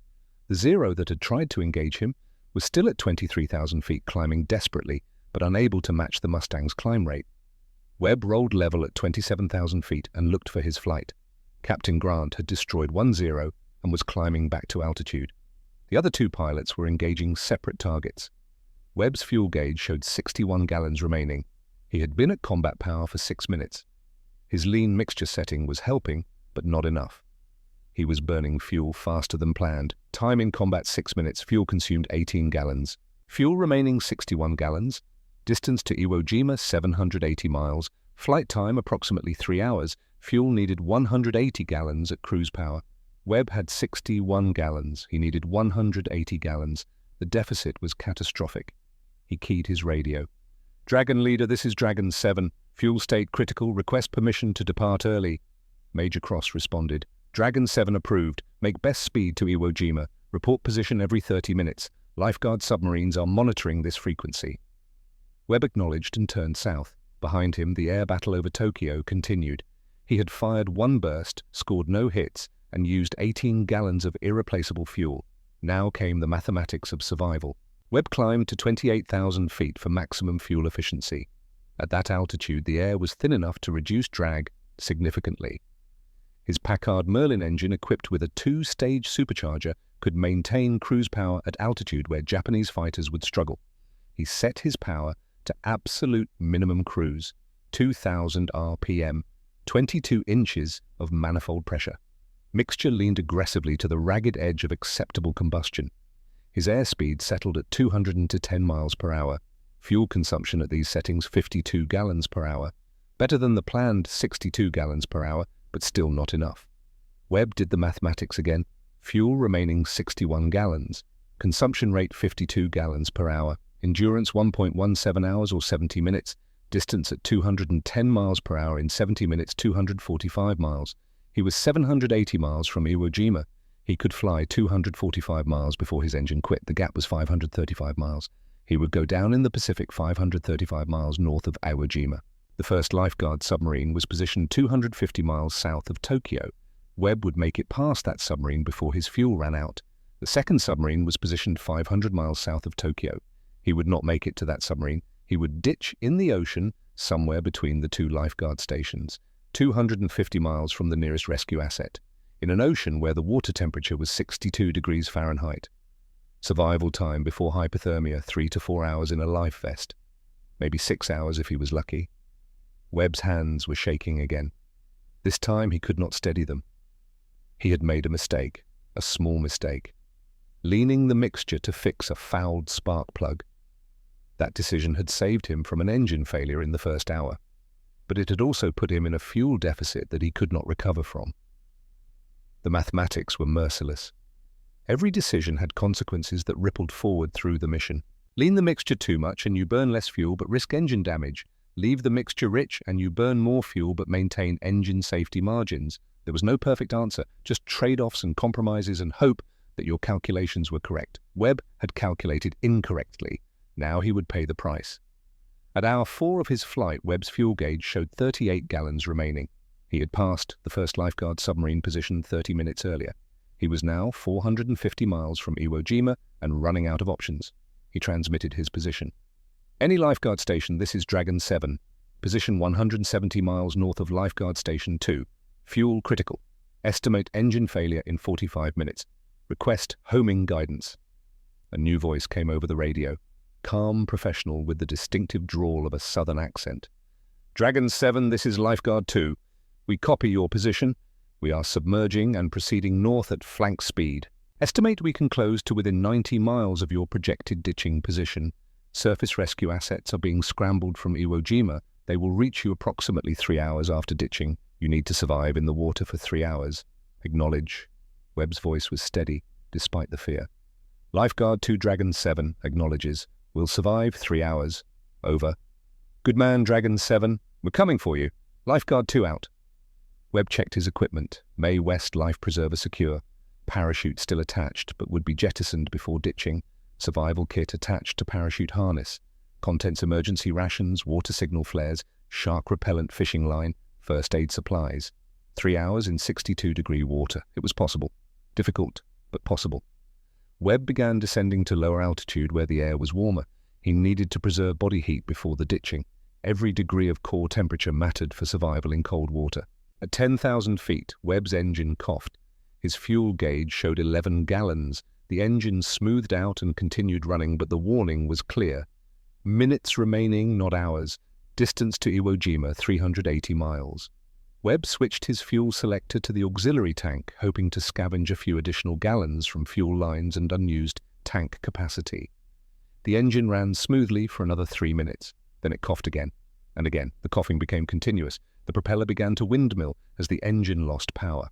The 0 that had tried to engage him was still at 23,000 feet, climbing desperately, but unable to match the Mustang's climb rate. Webb rolled level at 27,000 feet and looked for his flight. Captain Grant had destroyed 1 0 and was climbing back to altitude. The other 2 pilots were engaging separate targets. Webb's fuel gauge showed 61 gallons remaining. He had been at combat power for 6 minutes. His lean mixture setting was helping, but not enough. He was burning fuel faster than planned. Time in combat 6 minutes, fuel consumed 18 gallons. Fuel remaining 61 gallons. Distance to Iwo Jima 780 miles. Flight time approximately 3 hours. Fuel needed 180 gallons at cruise power. Webb had 61 gallons. He needed 180 gallons. The deficit was catastrophic. He keyed his radio. "Dragon leader, this is Dragon 7. Fuel state critical. Request permission to depart early." Major Cross responded. "Dragon 7 approved. Make best speed to Iwo Jima. Report position every 30 minutes. Lifeguard submarines are monitoring this frequency." Webb acknowledged and turned south. Behind him, the air battle over Tokyo continued. He had fired 1 burst, scored no hits, and used 18 gallons of irreplaceable fuel. Now came the mathematics of survival. Webb climbed to 28,000 feet for maximum fuel efficiency. At that altitude, the air was thin enough to reduce drag significantly. His Packard Merlin engine, equipped with a two-stage supercharger, could maintain cruise power at altitude where Japanese fighters would struggle. He set his power to absolute minimum cruise, 2,000 RPM, 22 inches of manifold pressure. Mixture leaned aggressively to the ragged edge of acceptable combustion. His airspeed settled at 210 miles per hour. Fuel consumption at these settings 52 gallons per hour. Better than the planned 62 gallons per hour, but still not enough. Webb did the mathematics again. Fuel remaining 61 gallons. Consumption rate 52 gallons per hour. Endurance 1.17 hours or 70 minutes. Distance at 210 miles per hour in 70 minutes, 245 miles. He was 780 miles from Iwo Jima. He could fly 245 miles before his engine quit. The gap was 535 miles. He would go down in the Pacific 535 miles north of Iwo Jima. The first lifeguard submarine was positioned 250 miles south of Tokyo. Webb would make it past that submarine before his fuel ran out. The second submarine was positioned 500 miles south of Tokyo. He would not make it to that submarine. He would ditch in the ocean somewhere between the two lifeguard stations, 250 miles from the nearest rescue asset, in an ocean where the water temperature was 62 degrees Fahrenheit. Survival time before hypothermia, 3 to 4 hours in a life vest. Maybe 6 hours if he was lucky. Webb's hands were shaking again. This time he could not steady them. He had made a mistake, a small mistake, leaning the mixture to fix a fouled spark plug. That decision had saved him from an engine failure in the first hour, but it had also put him in a fuel deficit that he could not recover from. The mathematics were merciless. Every decision had consequences that rippled forward through the mission. Lean the mixture too much and you burn less fuel but risk engine damage. Leave the mixture rich and you burn more fuel but maintain engine safety margins. There was no perfect answer, just trade-offs and compromises and hope that your calculations were correct. Webb had calculated incorrectly. Now he would pay the price. At hour 4 of his flight, Webb's fuel gauge showed 38 gallons remaining. He had passed the first lifeguard submarine position 30 minutes earlier. He was now 450 miles from Iwo Jima and running out of options. He transmitted his position. Any lifeguard station, this is Dragon 7. Position 170 miles north of lifeguard station 2. Fuel critical. Estimate engine failure in 45 minutes. Request homing guidance. A new voice came over the radio. Calm, professional, with the distinctive drawl of a southern accent. Dragon 7, this is lifeguard 2. We copy your position. We are submerging and proceeding north at flank speed. Estimate we can close to within 90 miles of your projected ditching position. Surface rescue assets are being scrambled from Iwo Jima. They will reach you approximately 3 hours after ditching. You need to survive in the water for 3 hours. Acknowledge. Webb's voice was steady, despite the fear. Lifeguard 2 Dragon 7 acknowledges. We'll survive 3 hours. Over. Good man, Dragon 7. We're coming for you. Lifeguard 2 out. Webb checked his equipment. May West life preserver secure. Parachute still attached, but would be jettisoned before ditching. Survival kit attached to parachute harness. Contents emergency rations, water signal flares, shark repellent fishing line, first aid supplies. 3 hours in 62-degree water. It was possible. Difficult, but possible. Webb began descending to lower altitude where the air was warmer. He needed to preserve body heat before the ditching. Every degree of core temperature mattered for survival in cold water. At 10,000 feet, Webb's engine coughed. His fuel gauge showed 11 gallons. The engine smoothed out and continued running, but the warning was clear. Minutes remaining, not hours. Distance to Iwo Jima, 380 miles. Webb switched his fuel selector to the auxiliary tank, hoping to scavenge a few additional gallons from fuel lines and unused tank capacity. The engine ran smoothly for another 3 minutes. Then it coughed again. And again, the coughing became continuous. The propeller began to windmill as the engine lost power.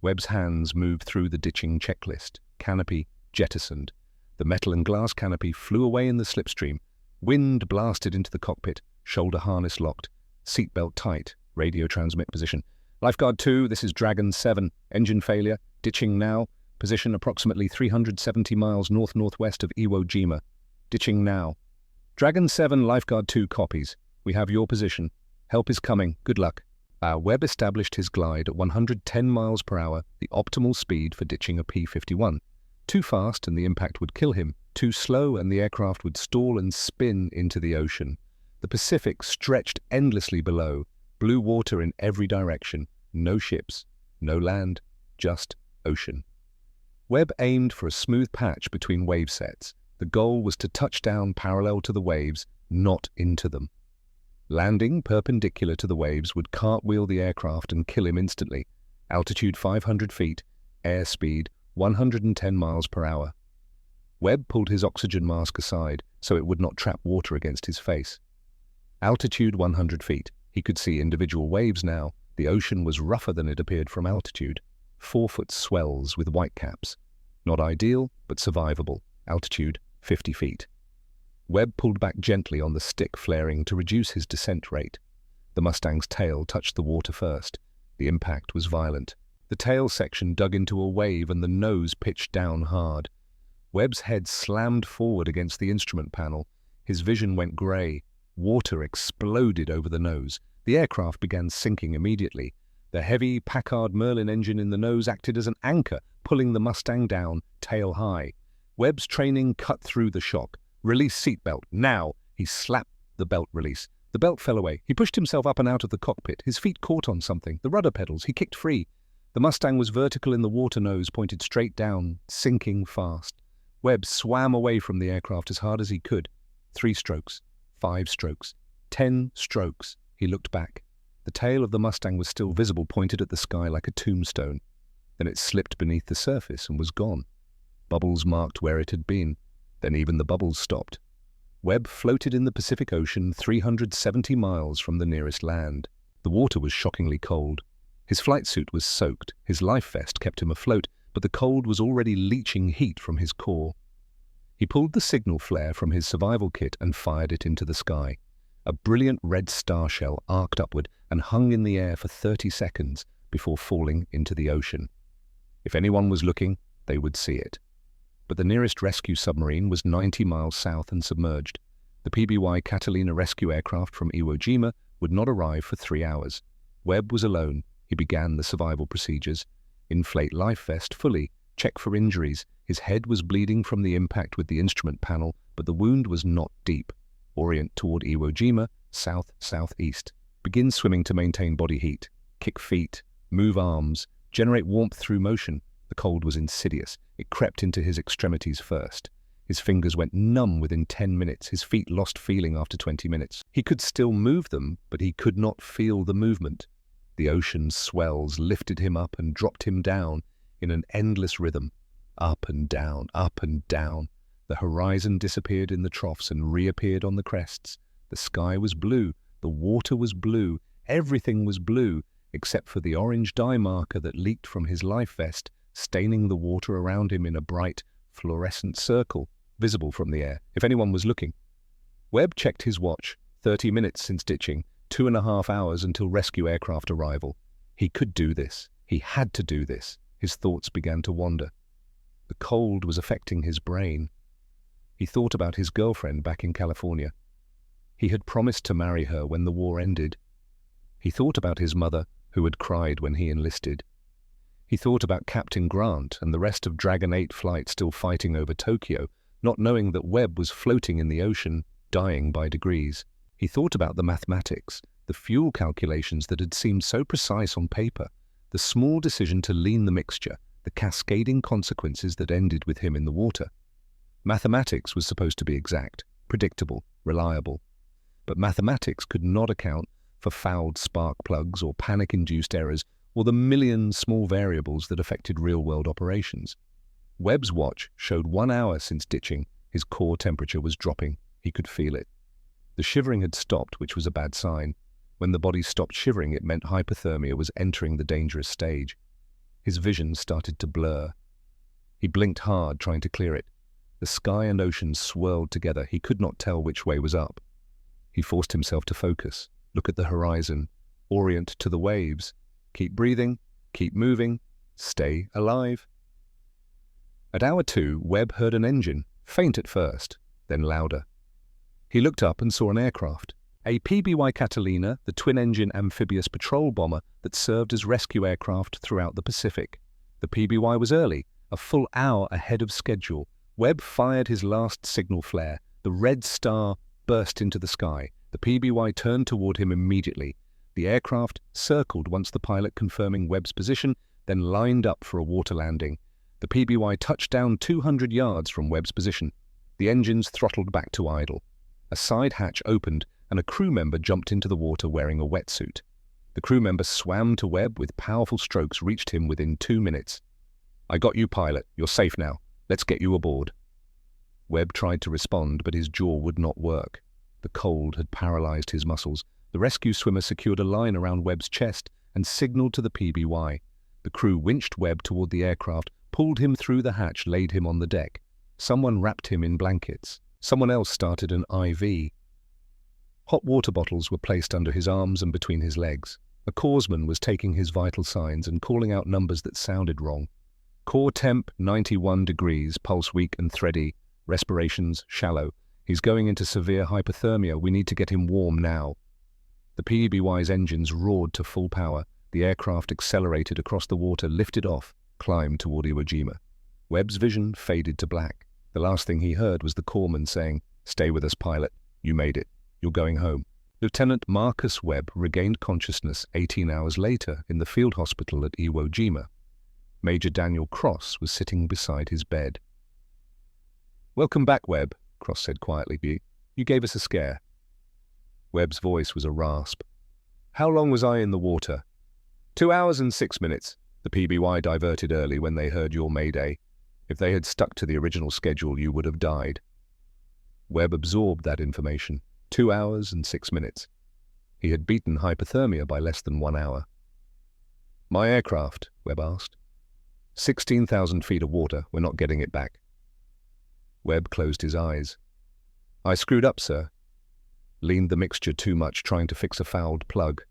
Webb's hands moved through the ditching checklist. Canopy jettisoned. The metal and glass canopy flew away in the slipstream. Wind blasted into the cockpit. Shoulder harness locked. Seatbelt tight. Radio transmit position. Lifeguard 2, this is Dragon 7. Engine failure. Ditching now. Position approximately 370 miles north-northwest of Iwo Jima. Ditching now. Dragon 7, Lifeguard 2 copies. We have your position. Help is coming. Good luck. Webb established his glide at 110 miles per hour, the optimal speed for ditching a P-51. Too fast and the impact would kill him. Too slow and the aircraft would stall and spin into the ocean. The Pacific stretched endlessly below, blue water in every direction, no ships, no land, just ocean. Webb aimed for a smooth patch between wave sets. The goal was to touch down parallel to the waves, not into them. Landing perpendicular to the waves would cartwheel the aircraft and kill him instantly. Altitude 500 feet, airspeed 110 miles per hour. Webb pulled his oxygen mask aside so it would not trap water against his face. Altitude 100 feet. He could see individual waves now. The ocean was rougher than it appeared from altitude. 4-foot swells with whitecaps. Not ideal, but survivable. Altitude 50 feet. Webb pulled back gently on the stick flaring to reduce his descent rate. The Mustang's tail touched the water first. The impact was violent. The tail section dug into a wave and the nose pitched down hard. Webb's head slammed forward against the instrument panel. His vision went grey. Water exploded over the nose. The aircraft began sinking immediately. The heavy Packard Merlin engine in the nose acted as an anchor, pulling the Mustang down, tail high. Webb's training cut through the shock. Release seatbelt, now! He slapped the belt release. The belt fell away. He pushed himself up and out of the cockpit. His feet caught on something, the rudder pedals. He kicked free. The Mustang was vertical in the water, nose pointed straight down, sinking fast. Webb swam away from the aircraft as hard as he could. 3 strokes, 5 strokes, 10 strokes. He looked back. The tail of the Mustang was still visible, pointed at the sky like a tombstone. Then it slipped beneath the surface and was gone. Bubbles marked where it had been. Then even the bubbles stopped. Webb floated in the Pacific Ocean 370 miles from the nearest land. The water was shockingly cold. His flight suit was soaked. His life vest kept him afloat, but the cold was already leaching heat from his core. He pulled the signal flare from his survival kit and fired it into the sky. A brilliant red star shell arced upward and hung in the air for 30 seconds before falling into the ocean. If anyone was looking, they would see it. But the nearest rescue submarine was 90 miles south and submerged. The PBY Catalina rescue aircraft from Iwo Jima would not arrive for 3 hours. Webb was alone. He began the survival procedures. Inflate life vest fully. Check for injuries. His head was bleeding from the impact with the instrument panel, but the wound was not deep. Orient toward Iwo Jima, south-southeast. Begin swimming to maintain body heat. Kick feet. Move arms. Generate warmth through motion. The cold was insidious. It crept into his extremities first. His fingers went numb within 10 minutes. His feet lost feeling after 20 minutes. He could still move them, but he could not feel the movement. The ocean's swells lifted him up and dropped him down in an endless rhythm. Up and down, up and down. The horizon disappeared in the troughs and reappeared on the crests. The sky was blue. The water was blue. Everything was blue, except for the orange dye marker that leaked from his life vest, staining the water around him in a bright, fluorescent circle, visible from the air, if anyone was looking. Webb checked his watch. 30 minutes since ditching, 2.5 hours until rescue aircraft arrival. He could do this. He had to do this. His thoughts began to wander. The cold was affecting his brain. He thought about his girlfriend back in California. He had promised to marry her when the war ended. He thought about his mother, who had cried when he enlisted. He thought about Captain Grant and the rest of Dragon 8 flight still fighting over Tokyo, not knowing that Webb was floating in the ocean, dying by degrees. He thought about the mathematics, the fuel calculations that had seemed so precise on paper, the small decision to lean the mixture, the cascading consequences that ended with him in the water. Mathematics was supposed to be exact, predictable, reliable. But mathematics could not account for fouled spark plugs or panic-induced errors or the million small variables that affected real-world operations. Webb's watch showed 1 hour since ditching. His core temperature was dropping. He could feel it. The shivering had stopped, which was a bad sign. When the body stopped shivering, it meant hypothermia was entering the dangerous stage. His vision started to blur. He blinked hard, trying to clear it. The sky and ocean swirled together. He could not tell which way was up. He forced himself to focus, look at the horizon, orient to the waves. Keep breathing, keep moving, stay alive. At hour 2, Webb heard an engine, faint at first, then louder. He looked up and saw an aircraft, a PBY Catalina, the twin-engine amphibious patrol bomber that served as rescue aircraft throughout the Pacific. The PBY was early, a full hour ahead of schedule. Webb fired his last signal flare. The red star burst into the sky. The PBY turned toward him immediately. The aircraft circled once the pilot confirming Webb's position, then lined up for a water landing. The PBY touched down 200 yards from Webb's position. The engines throttled back to idle. A side hatch opened, and a crew member jumped into the water wearing a wetsuit. The crew member swam to Webb with powerful strokes, reached him within 2 minutes. "I got you, pilot. You're safe now. Let's get you aboard." Webb tried to respond, but his jaw would not work. The cold had paralyzed his muscles. The rescue swimmer secured a line around Webb's chest and signaled to the PBY. The crew winched Webb toward the aircraft, pulled him through the hatch, laid him on the deck. Someone wrapped him in blankets. Someone else started an IV. Hot water bottles were placed under his arms and between his legs. A corpsman was taking his vital signs and calling out numbers that sounded wrong. Core temp 91 degrees, pulse weak and thready, respirations shallow. He's going into severe hypothermia. We need to get him warm now. The PBY's engines roared to full power. The aircraft accelerated across the water, lifted off, climbed toward Iwo Jima. Webb's vision faded to black. The last thing he heard was the corpsman saying, "Stay with us, pilot. You made it. You're going home." Lieutenant Marcus Webb regained consciousness 18 hours later in the field hospital at Iwo Jima. Major Daniel Cross was sitting beside his bed. "Welcome back, Webb," Cross said quietly. "You gave us a scare." Webb's voice was a rasp. "How long was I in the water?" 2 hours and 6 minutes. The PBY diverted early when they heard your mayday. If they had stuck to the original schedule, you would have died." Webb absorbed that information. 2 hours and 6 minutes. He had beaten hypothermia by less than 1 hour. "My aircraft?" Webb asked. 16,000 feet of water. We're not getting it back." Webb closed his eyes. "I screwed up, sir. Leaned the mixture too much trying to fix a fouled plug.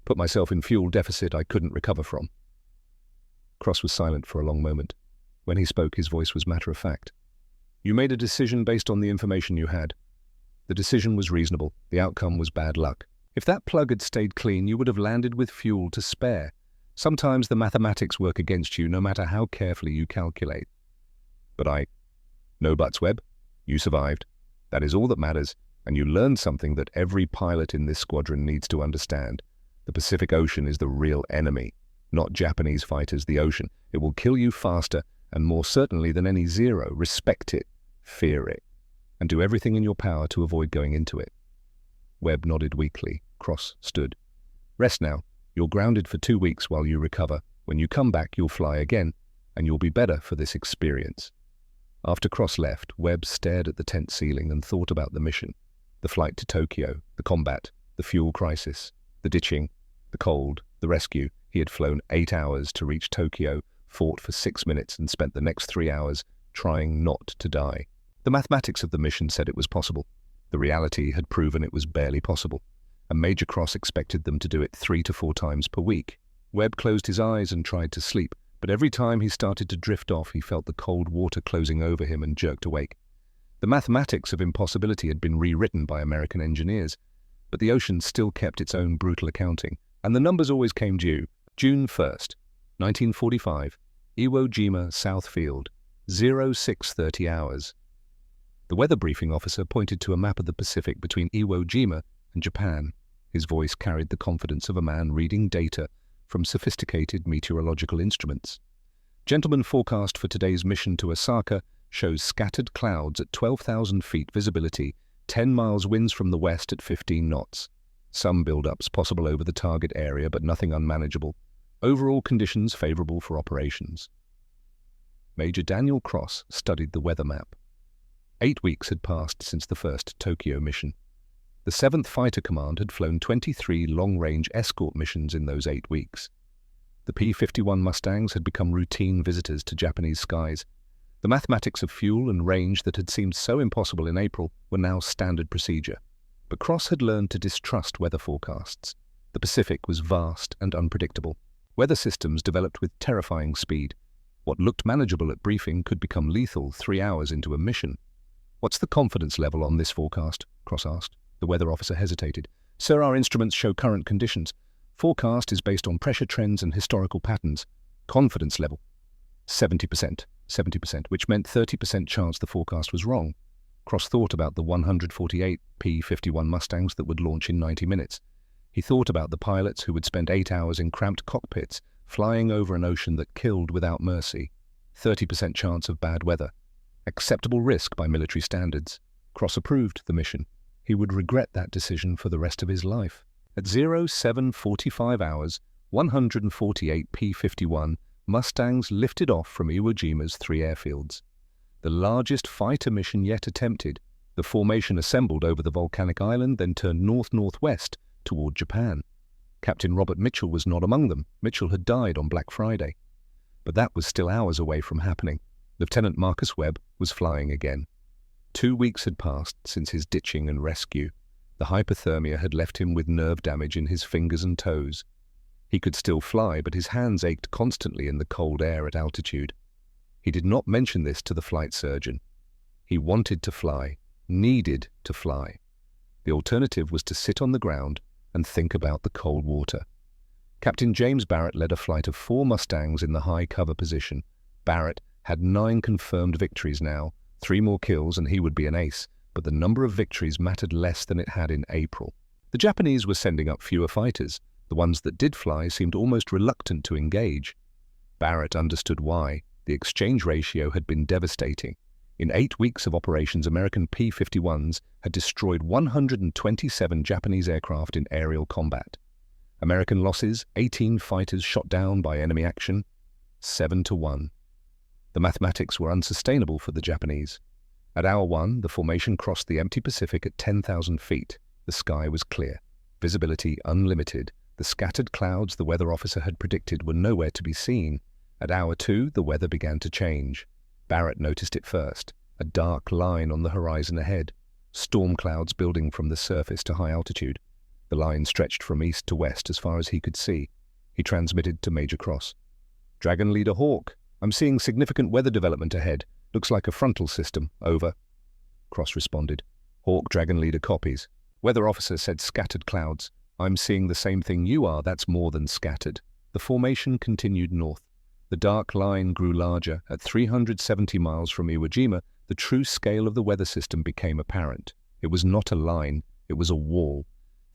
Put myself in fuel deficit I couldn't recover from." Cross was silent for a long moment. When he spoke, his voice was matter-of-fact. "You made a decision based on the information you had. The decision was reasonable. The outcome was bad luck. If that plug had stayed clean, you would have landed with fuel to spare. Sometimes the mathematics work against you, no matter how carefully you calculate." "But No buts, Webb. You survived. That is all that matters, and you learned something that every pilot in this squadron needs to understand. The Pacific Ocean is the real enemy, not Japanese fighters, the ocean. It will kill you faster and more certainly than any Zero. Respect it, fear it, and do everything in your power to avoid going into it." Webb nodded weakly. Cross stood. "Rest now. You're grounded for 2 weeks while you recover. When you come back, you'll fly again, and you'll be better for this experience." After Cross left, Webb stared at the tent ceiling and thought about the mission. The flight to Tokyo, the combat, the fuel crisis, the ditching, the cold, the rescue. He had flown 8 hours to reach Tokyo, fought for 6 minutes, and spent the next 3 hours trying not to die. The mathematics of the mission said it was possible. The reality had proven it was barely possible, and Major Cross expected them to do it 3 to 4 times per week. Webb closed his eyes and tried to sleep, but every time he started to drift off, he felt the cold water closing over him and jerked awake. The mathematics of impossibility had been rewritten by American engineers, but the ocean still kept its own brutal accounting, and the numbers always came due. June 1st, 1945, Iwo Jima, South Field, 0630 hours. The weather briefing officer pointed to a map of the Pacific between Iwo Jima and Japan. His voice carried the confidence of a man reading data from sophisticated meteorological instruments. "Gentlemen, forecast for today's mission to Osaka shows scattered clouds at 12,000 feet visibility, 10 miles winds from the west at 15 knots. Some build-ups possible over the target area, but nothing unmanageable. Overall conditions favorable for operations." Major Daniel Cross studied the weather map. 8 weeks had passed since the first Tokyo mission. The 7th Fighter Command had flown 23 long-range escort missions in those 8 weeks. The P-51 Mustangs had become routine visitors to Japanese skies. The mathematics of fuel and range that had seemed so impossible in April were now standard procedure. But Cross had learned to distrust weather forecasts. The Pacific was vast and unpredictable. Weather systems developed with terrifying speed. What looked manageable at briefing could become lethal 3 hours into a mission. "What's the confidence level on this forecast?" Cross asked. The weather officer hesitated. "Sir, our instruments show current conditions. Forecast is based on pressure trends and historical patterns. Confidence level 70%, 70%, which meant 30% chance the forecast was wrong. Cross thought about the 148 P-51 Mustangs that would launch in 90 minutes. He thought about the pilots who would spend 8 hours in cramped cockpits, flying over an ocean that killed without mercy. 30% chance of bad weather. Acceptable risk by military standards. Cross approved the mission. He would regret that decision for the rest of his life. At 07:45 hours, 148 P-51 Mustangs lifted off from Iwo Jima's 3 airfields. The largest fighter mission yet attempted. The formation assembled over the volcanic island, then turned north-northwest toward Japan. Captain Robert Mitchell was not among them. Mitchell had died on Black Friday. But that was still hours away from happening. Lieutenant Marcus Webb was flying again. 2 weeks had passed since his ditching and rescue. The hypothermia had left him with nerve damage in his fingers and toes. He could still fly, but his hands ached constantly in the cold air at altitude. He did not mention this to the flight surgeon. He wanted to fly, needed to fly. The alternative was to sit on the ground and think about the cold water. Captain James Barrett led a flight of 4 Mustangs in the high cover position. Barrett had 9 confirmed victories now, 3 more kills and he would be an ace, but the number of victories mattered less than it had in April. The Japanese were sending up fewer fighters. The ones that did fly seemed almost reluctant to engage. Barrett understood why. The exchange ratio had been devastating. In 8 weeks of operations, American P-51s had destroyed 127 Japanese aircraft in aerial combat. American losses, 18 fighters shot down by enemy action, 7-1. The mathematics were unsustainable for the Japanese. At hour 1, the formation crossed the empty Pacific at 10,000 feet. The sky was clear, visibility unlimited. The scattered clouds the weather officer had predicted were nowhere to be seen. At hour 2, the weather began to change. Barrett noticed it first, a dark line on the horizon ahead, storm clouds building from the surface to high altitude. The line stretched from east to west as far as he could see. He transmitted to Major Cross. "Dragon Leader Hawk, I'm seeing significant weather development ahead. Looks like a frontal system. Over." Cross responded. "Hawk, Dragon Leader copies." Weather officer said scattered clouds. "I'm seeing the same thing you are. That's more than scattered." The formation continued north. The dark line grew larger. At 370 miles from Iwo Jima, the true scale of the weather system became apparent. It was not a line, it was a wall.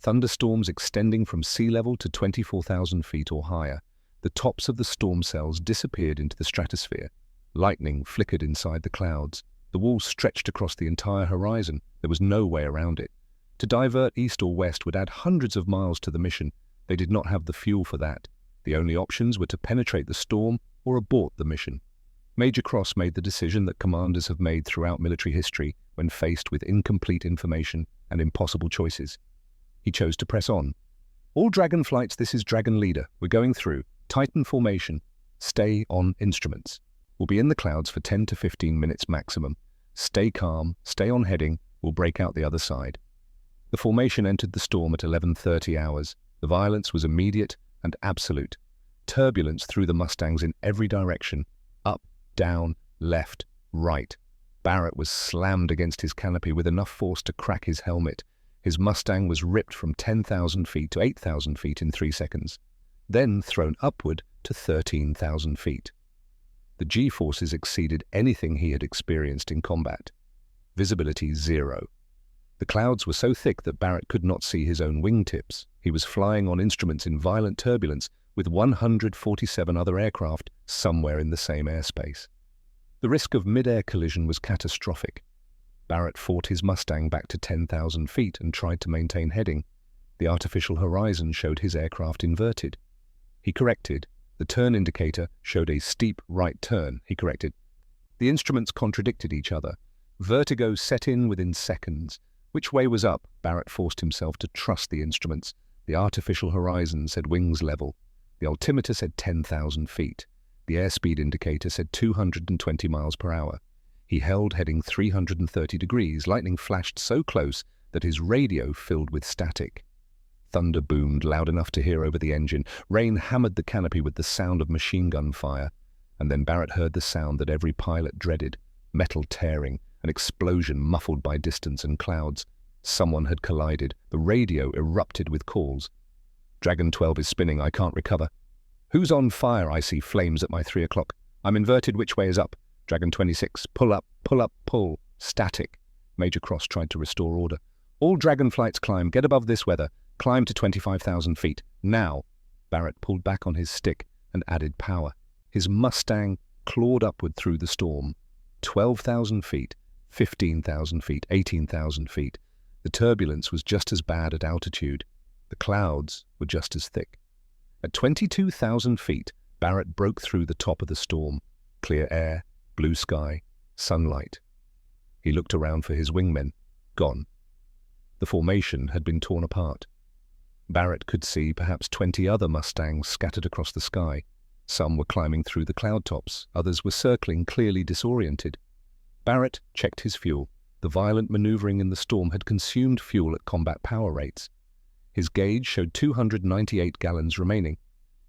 Thunderstorms extending from sea level to 24,000 feet or higher. The tops of the storm cells disappeared into the stratosphere. Lightning flickered inside the clouds. The wall stretched across the entire horizon. There was no way around it. To divert east or west would add hundreds of miles to the mission. They did not have the fuel for that. The only options were to penetrate the storm or abort the mission. Major Cross made the decision that commanders have made throughout military history when faced with incomplete information and impossible choices. He chose to press on. "All Dragon flights, this is Dragon Leader. We're going through. Titan formation. Stay on instruments. We'll be in the clouds for 10 to 15 minutes maximum. Stay calm, stay on heading. We'll break out the other side." The formation entered the storm at 11:30 hours. The violence was immediate and absolute. Turbulence threw the Mustangs in every direction. Up, down, left, right. Barrett was slammed against his canopy with enough force to crack his helmet. His Mustang was ripped from 10,000 feet to 8,000 feet in 3 seconds, then thrown upward to 13,000 feet. The G-forces exceeded anything he had experienced in combat. Visibility 0. The clouds were so thick that Barrett could not see his own wingtips. He was flying on instruments in violent turbulence with 147 other aircraft somewhere in the same airspace. The risk of mid-air collision was catastrophic. Barrett fought his Mustang back to 10,000 feet and tried to maintain heading. The artificial horizon showed his aircraft inverted. He corrected. The turn indicator showed a steep right turn. He corrected. The instruments contradicted each other. Vertigo set in within seconds. Which way was up? Barrett forced himself to trust the instruments. The artificial horizon said wings level. The altimeter said 10,000 feet. The airspeed indicator said 220 miles per hour. He held heading 330 degrees. Lightning flashed so close that his radio filled with static. Thunder boomed loud enough to hear over the engine. Rain hammered the canopy with the sound of machine gun fire. And then Barrett heard the sound that every pilot dreaded. Metal tearing, an explosion muffled by distance and clouds. Someone had collided. The radio erupted with calls. "Dragon 12 is spinning. I can't recover." "Who's on fire? I see flames at my 3 o'clock. I'm inverted, which way is up? Dragon 26, pull up, pull. Static. Major Cross tried to restore order. All Dragon flights climb, get above this weather. Climb to 25,000 feet. Now. Barrett pulled back on his stick and added power. His Mustang clawed upward through the storm. 12,000 feet, 15,000 feet, 18,000 feet. The turbulence was just as bad at altitude. The clouds were just as thick. At 22,000 feet, Barrett broke through the top of the storm. Clear air, blue sky, sunlight. He looked around for his wingmen. Gone. The formation had been torn apart. Barrett could see perhaps 20 other Mustangs scattered across the sky. Some were climbing through the cloud tops, others were circling, clearly disoriented. Barrett checked his fuel. The violent maneuvering in the storm had consumed fuel at combat power rates. His gauge showed 298 gallons remaining.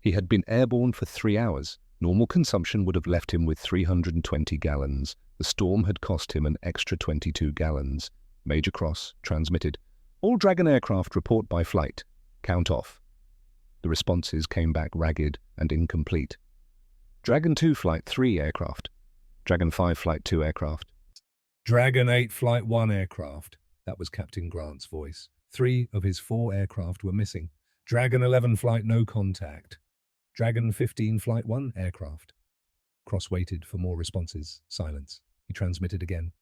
He had been airborne for 3 hours. Normal consumption would have left him with 320 gallons. The storm had cost him an extra 22 gallons. Major Cross transmitted. All Dragon aircraft report by flight. Count off. The responses came back ragged and incomplete. Dragon 2 Flight 3 aircraft. Dragon 5 Flight 2 aircraft.
Dragon 8 Flight 1 aircraft. That was Captain Grant's voice. 3 of his 4 aircraft were missing. Dragon 11 Flight no contact. Dragon 15 Flight 1 aircraft. Cross waited for more responses. Silence. He transmitted again.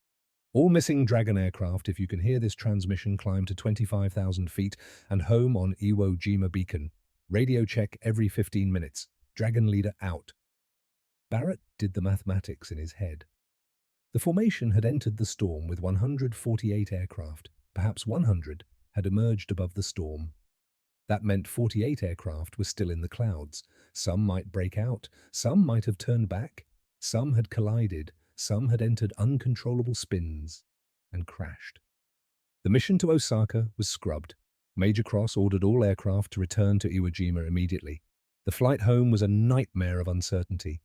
All missing Dragon aircraft, if you can hear this transmission, climb to 25,000 feet and home on Iwo Jima Beacon. Radio check every 15 minutes. Dragon leader out. Barrett did the mathematics in his head. The formation had entered the storm with 148 aircraft. Perhaps 100 had emerged above the storm. That meant 48 aircraft were still in the clouds. Some might break out, some might have turned back, some had collided, some had entered uncontrollable spins and crashed. The mission to Osaka was scrubbed. Major Cross ordered all aircraft to return to Iwo Jima immediately. The flight home was a nightmare of uncertainty.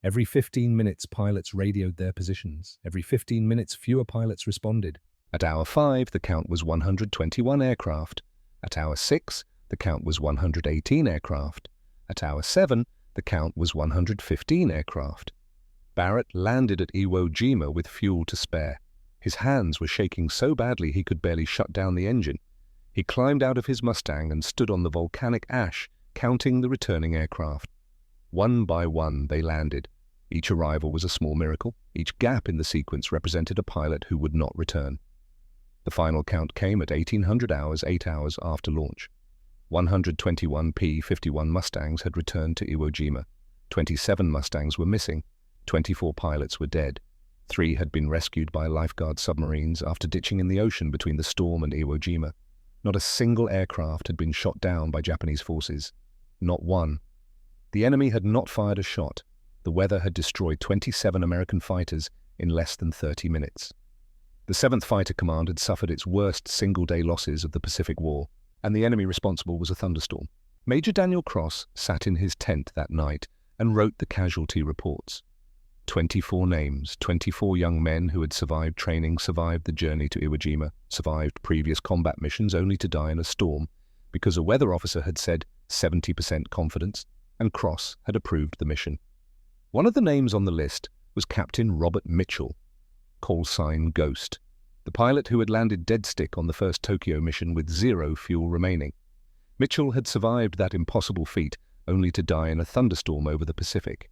Every 15 minutes, pilots radioed their positions. Every 15 minutes, fewer pilots responded.
At hour 5, the count was 121 aircraft. At hour 6, the count was 118 aircraft. At hour 7, the count was 115 aircraft. Barrett landed at Iwo Jima with fuel to spare. His hands were shaking so badly he could barely shut down the engine. He climbed out of his Mustang and stood on the volcanic ash, counting the returning aircraft. One by one, they landed. Each arrival was a small miracle. Each gap in the sequence represented a pilot who would not return. The final count came at 1800 hours, 8 hours after launch. 121 P-51 Mustangs had returned to Iwo Jima. 27 Mustangs were missing. 24 pilots were dead. 3 had been rescued by lifeguard submarines after ditching in the ocean between the storm and Iwo Jima. Not a single aircraft had been shot down by Japanese forces. Not one. The enemy had not fired a shot. The weather had destroyed 27 American fighters in less than 30 minutes. The 7th Fighter Command had suffered its worst single-day losses of the Pacific War, and the enemy responsible was a thunderstorm. Major Daniel Cross sat in his tent that night and wrote the casualty reports. 24 names, 24 young men who had survived training, survived the journey to Iwo Jima, survived previous combat missions only to die in a storm because a weather officer had said 70% confidence, and Cross had approved the mission. One of the names on the list was Captain Robert Mitchell, call sign Ghost, the pilot who had landed dead stick on the first Tokyo mission with 0 fuel remaining. Mitchell had survived that impossible feat only to die in a thunderstorm over the Pacific.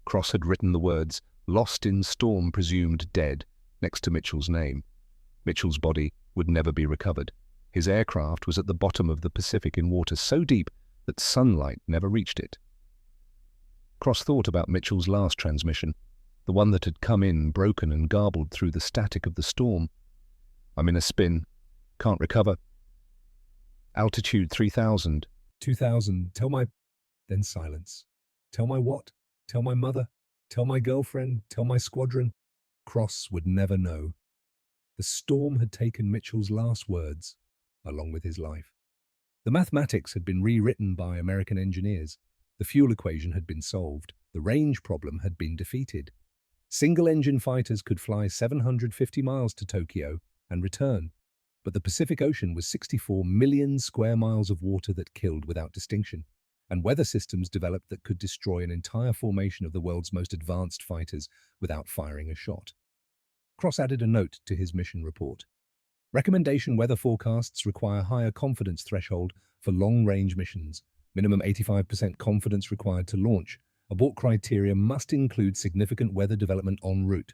Cross had written the words, "Lost in storm presumed dead," next to Mitchell's name. Mitchell's body would never be recovered. His aircraft was at the bottom of the Pacific in water so deep that sunlight never reached it. Cross thought about Mitchell's last transmission, the one that had come in broken and garbled through the static of the storm. "I'm in a spin. Can't recover. Altitude 3,000.
2,000. Tell my... Then silence. Tell my what? Tell my mother? Tell my girlfriend? Tell my squadron? Cross would never know. The storm had taken Mitchell's last words, along with his life. The mathematics had been rewritten by American engineers. The fuel equation had been solved. The range problem had been defeated. Single-engine fighters could fly 750 miles to Tokyo and return, but the Pacific Ocean was 64 million square miles of water that killed without distinction. and weather systems developed that could destroy an entire formation of the world's most advanced fighters without firing a shot. Cross added a note to his mission report. Recommendation weather forecasts require higher confidence threshold for long-range missions. Minimum 85% confidence required to launch. Abort criteria must include significant weather development en route.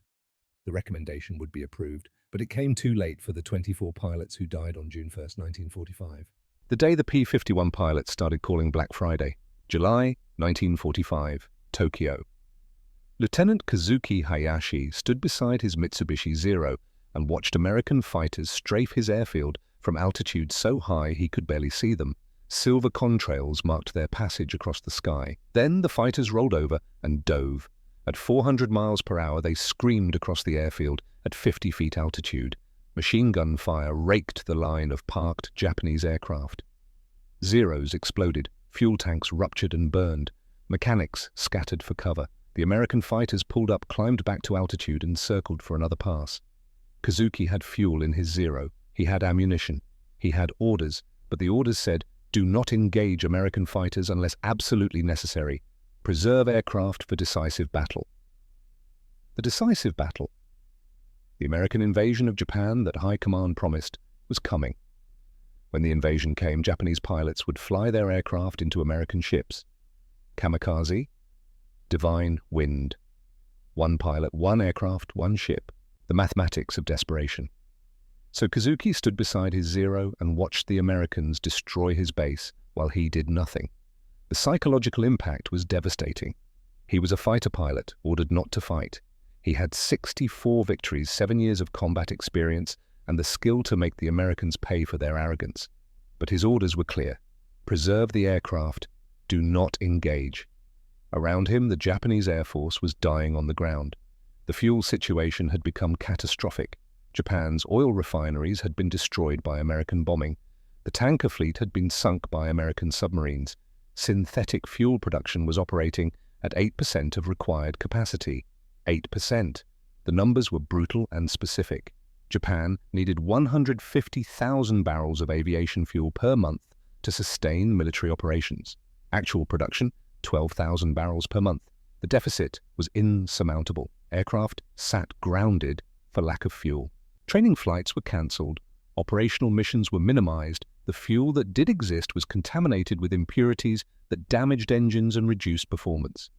The recommendation would be approved, but it came too late for the 24 pilots who died on June 1st, 1945.
The day the P-51 pilots started calling Black Friday, July 1945, Tokyo. Lieutenant Kazuki Hayashi stood beside his Mitsubishi Zero and watched American fighters strafe his airfield from altitude so high he could barely see them. Silver contrails marked their passage across the sky. Then the fighters rolled over and dove. At 400 miles per hour, they screamed across the airfield at 50 feet altitude. Machine gun fire raked the line of parked Japanese aircraft. Zeros exploded, fuel tanks ruptured and burned. Mechanics scattered for cover. The American fighters pulled up, climbed back to altitude, and circled for another pass. Kazuki had fuel in his Zero. He had ammunition. He had orders, but the orders said, "Do not engage American fighters unless absolutely necessary. Preserve aircraft for decisive battle." The decisive battle. The American invasion of Japan that High Command promised was coming. When the invasion came, Japanese pilots would fly their aircraft into American ships. Kamikaze, divine wind. One pilot, one aircraft, one ship. The mathematics of desperation. So Kazuki stood beside his Zero and watched the Americans destroy his base while he did nothing. The psychological impact was devastating. He was a fighter pilot, ordered not to fight. He had 64 victories, 7 years of combat experience, and the skill to make the Americans pay for their arrogance. But his orders were clear. Preserve the aircraft. Do not engage. Around him, the Japanese Air Force was dying on the ground. The fuel situation had become catastrophic. Japan's oil refineries had been destroyed by American bombing. The tanker fleet had been sunk by American submarines. Synthetic fuel production was operating at 8% of required capacity. 8%. The numbers were brutal and specific. Japan needed 150,000 barrels of aviation fuel per month to sustain military operations. Actual production, 12,000 barrels per month. The deficit was insurmountable. Aircraft sat grounded for lack of fuel. Training flights were cancelled. Operational missions were minimized. The fuel that did exist was contaminated with impurities that damaged engines and reduced performance.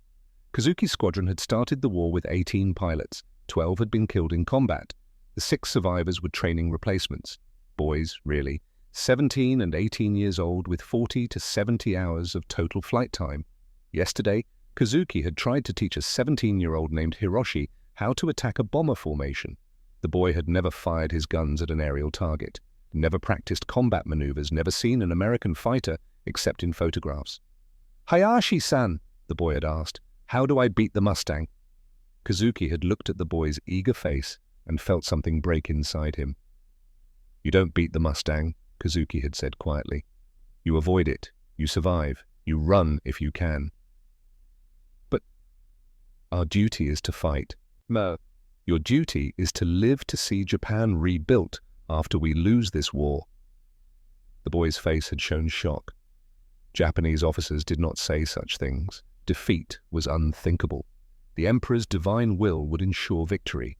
Kazuki's squadron had started the war with 18 pilots. 12 had been killed in combat. The 6 survivors were training replacements. Boys, really. 17 and 18 years old with 40 to 70 hours of total flight time. Yesterday, Kazuki had tried to teach a 17-year-old named Hiroshi how to attack a bomber formation. The boy had never fired his guns at an aerial target, never practiced combat maneuvers, never seen an American fighter except in photographs. "Hayashi-san," the boy had asked, "how do I beat the Mustang?" Kazuki had looked at the boy's eager face and felt something break inside him. "You don't beat the Mustang," Kazuki had said quietly. "You avoid it. You survive. You run if you can." "But our duty is to fight." "No. Your duty is to live to see Japan rebuilt after we lose this war." The boy's face had shown shock. Japanese officers did not say such things. Defeat was unthinkable. The Emperor's divine will would ensure victory.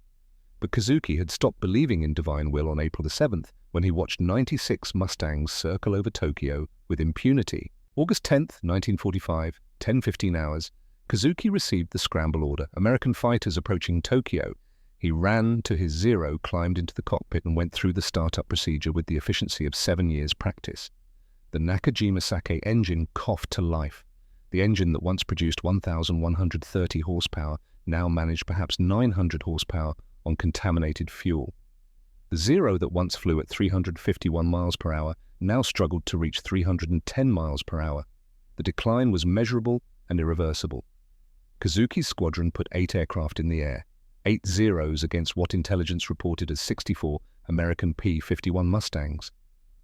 But Kazuki had stopped believing in divine will on April the 7th when he watched 96 Mustangs circle over Tokyo with impunity. August 10th, 1945, 10:15 hours, Kazuki received the scramble order. American fighters approaching Tokyo. He ran to his Zero, climbed into the cockpit, and went through the startup procedure with the efficiency of 7 years' practice. The Nakajima Sake engine coughed to life. The engine that once produced 1,130 horsepower now managed perhaps 900 horsepower on contaminated fuel. The Zero that once flew at 351 miles per hour now struggled to reach 310 miles per hour. The decline was measurable and irreversible. Kazuki's squadron put 8 aircraft in the air. 8 Zeros against what intelligence reported as 64 American P-51 Mustangs.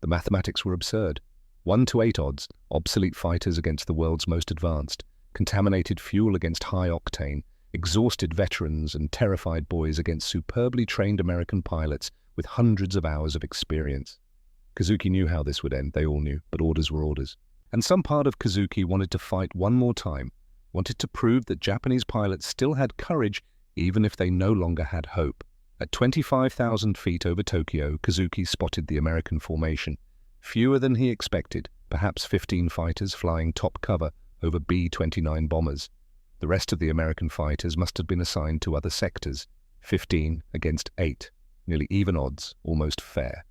The mathematics were absurd. 1-to-8 odds, obsolete fighters against the world's most advanced, contaminated fuel against high octane, exhausted veterans and terrified boys against superbly trained American pilots with hundreds of hours of experience. Kazuki knew how this would end, they all knew, but orders were orders. And some part of Kazuki wanted to fight one more time, wanted to prove that Japanese pilots still had courage even if they no longer had hope. At 25,000 feet over Tokyo, Kazuki spotted the American formation. Fewer than he expected, perhaps 15 fighters flying top cover over B-29 bombers. The rest of the American fighters must have been assigned to other sectors, 15 against 8, nearly even odds, almost fair.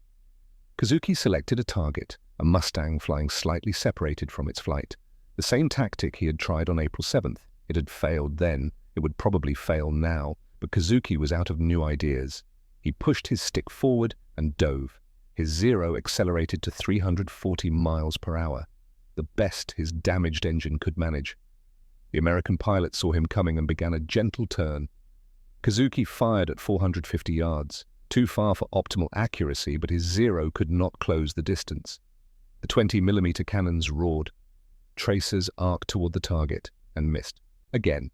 Kazuki selected a target, a Mustang flying slightly separated from its flight. The same tactic he had tried on April 7th. It had failed then, it would probably fail now, but Kazuki was out of new ideas. He pushed his stick forward and dove. His Zero accelerated to 340 miles per hour, the best his damaged engine could manage. The American pilot saw him coming and began a gentle turn. Kazuki fired at 450 yards, too far for optimal accuracy, but his Zero could not close the distance. The 20mm cannons roared. Tracers arced toward the target and missed. Again.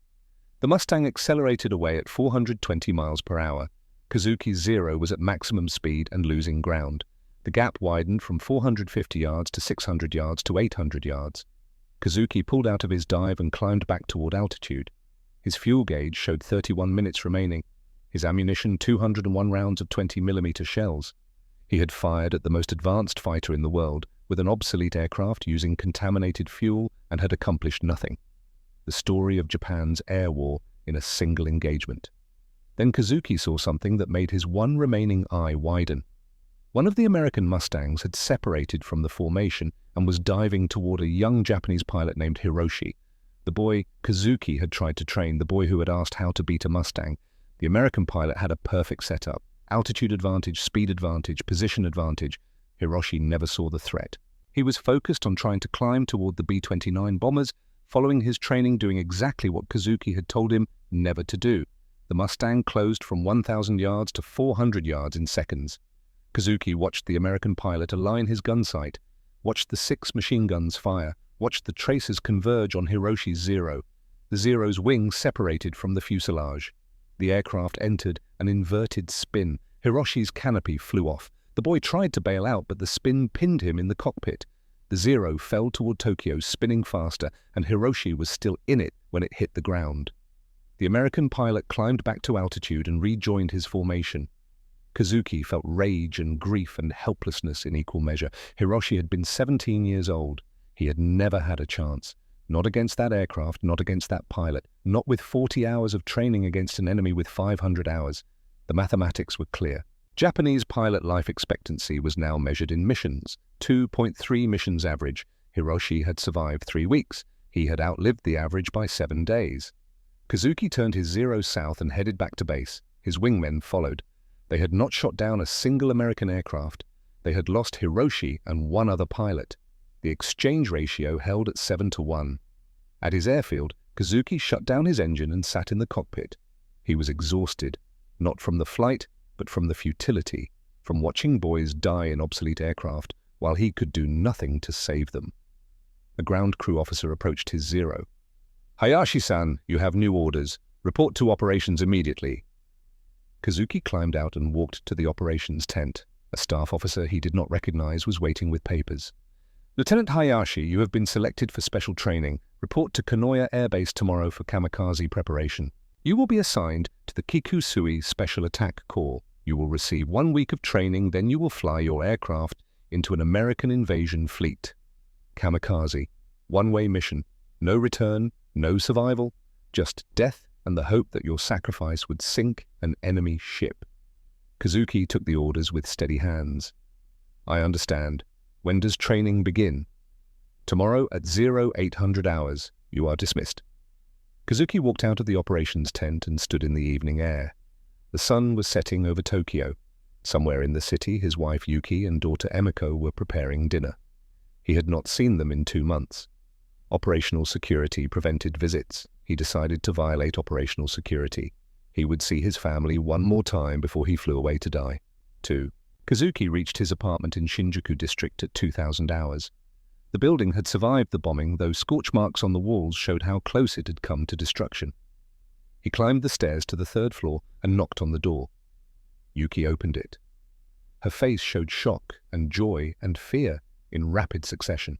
The Mustang accelerated away at 420 miles per hour. Kazuki's Zero was at maximum speed and losing ground. The gap widened from 450 yards to 600 yards to 800 yards. Kazuki pulled out of his dive and climbed back toward altitude. His fuel gauge showed 31 minutes remaining. His ammunition 201 rounds of 20mm shells. He had fired at the most advanced fighter in the world with an obsolete aircraft using contaminated fuel and had accomplished nothing. The story of Japan's air war in a single engagement. Then Kazuki saw something that made his one remaining eye widen. One of the American Mustangs had separated from the formation and was diving toward a young Japanese pilot named Hiroshi, the boy Kazuki had tried to train, the boy who had asked how to beat a Mustang. The American pilot had a perfect setup: altitude advantage, speed advantage, position advantage. Hiroshi never saw the threat. He was focused on trying to climb toward the B-29 bombers, following his training, doing exactly what Kazuki had told him never to do. The Mustang closed from 1,000 yards to 400 yards in seconds. Kazuki watched the American pilot align his gun sight, watched the 6 machine guns fire, watched the tracers converge on Hiroshi's Zero. The Zero's wing separated from the fuselage. The aircraft entered an inverted spin. Hiroshi's canopy flew off. The boy tried to bail out, but the spin pinned him in the cockpit. The Zero fell toward Tokyo, spinning faster, and Hiroshi was still in it when it hit the ground. The American pilot climbed back to altitude and rejoined his formation. Kazuki felt rage and grief and helplessness in equal measure. Hiroshi had been 17 years old. He had never had a chance. Not against that aircraft, not against that pilot, not with 40 hours of training against an enemy with 500 hours. The mathematics were clear. Japanese pilot life expectancy was now measured in missions, 2.3 missions average. Hiroshi had survived 3 weeks. He had outlived the average by 7 days. Kazuki turned his Zero south and headed back to base. His wingmen followed. They had not shot down a single American aircraft. They had lost Hiroshi and 1 other pilot. The exchange ratio held at 7-1. At his airfield, Kazuki shut down his engine and sat in the cockpit. He was exhausted, not from the flight, but from the futility, from watching boys die in obsolete aircraft while he could do nothing to save them. A ground crew officer approached his Zero. "Hayashi-san, you have new orders. Report to operations immediately." Kazuki climbed out and walked to the operations tent. A staff officer he did not recognize was waiting with papers. "Lieutenant Hayashi, you have been selected for special training. Report to Kanoya Air Base tomorrow for kamikaze preparation. You will be assigned to the Kikusui Special Attack Corps. You will receive 1 week of training, then you will fly your aircraft into an American invasion fleet. Kamikaze. One-way mission. No return, no survival, just death and the hope that your sacrifice would sink an enemy ship." Kazuki took the orders with steady hands. "I understand. When does training begin?" "Tomorrow at 0800 hours. You are dismissed." Kazuki walked out of the operations tent and stood in the evening air. The sun was setting over Tokyo. Somewhere in the city, his wife Yuki and daughter Emiko were preparing dinner. He had not seen them in 2 months. Operational security prevented visits. He decided to violate operational security. He would see his family one more time before he flew away to die. 2. Kazuki reached his apartment in Shinjuku district at 2000 hours. The building had survived the bombing, though scorch marks on the walls showed how close it had come to destruction. He climbed the stairs to the 3rd floor and knocked on the door. Yuki opened it. Her face showed shock and joy and fear in rapid succession.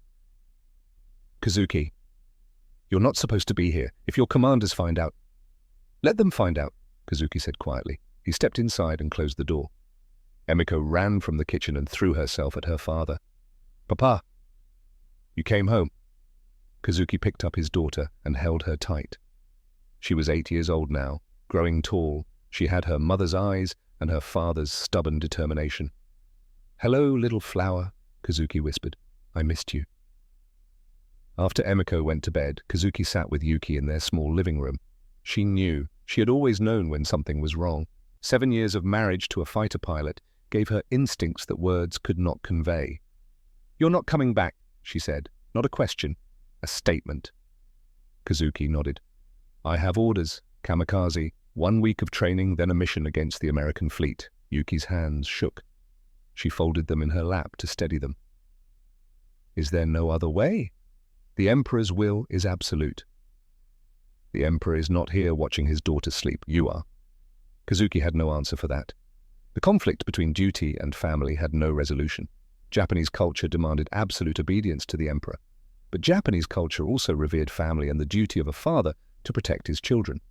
Kazuki, you're not supposed to be here. If your commanders find out—" "Let them find out," Kazuki said quietly. He stepped inside and closed the door. Emiko ran from the kitchen and threw herself at her father. "Papa, you came home." Kazuki picked up his daughter and held her tight. She was 8 years old now, growing tall. She had her mother's eyes and her father's stubborn determination. "Hello, little flower," Kazuki whispered. "I missed you." After Emiko went to bed, Kazuki sat with Yuki in their small living room. She knew. She had always known when something was wrong. 7 years of marriage to a fighter pilot gave her instincts that words could not convey. "You're not coming back," she said. "Not a question. A statement." Kazuki nodded. "I have orders. Kamikaze. 1 week of training, then a mission against the American fleet." Yuki's hands shook. She folded them in her lap to steady them. "Is there no other way? The Emperor's will is absolute." "The Emperor is not here watching his daughter sleep. You are." Kazuki had no answer for that. The conflict between duty and family had no resolution. Japanese culture demanded absolute obedience to the Emperor. But Japanese culture also revered family and the duty of a father to protect his children.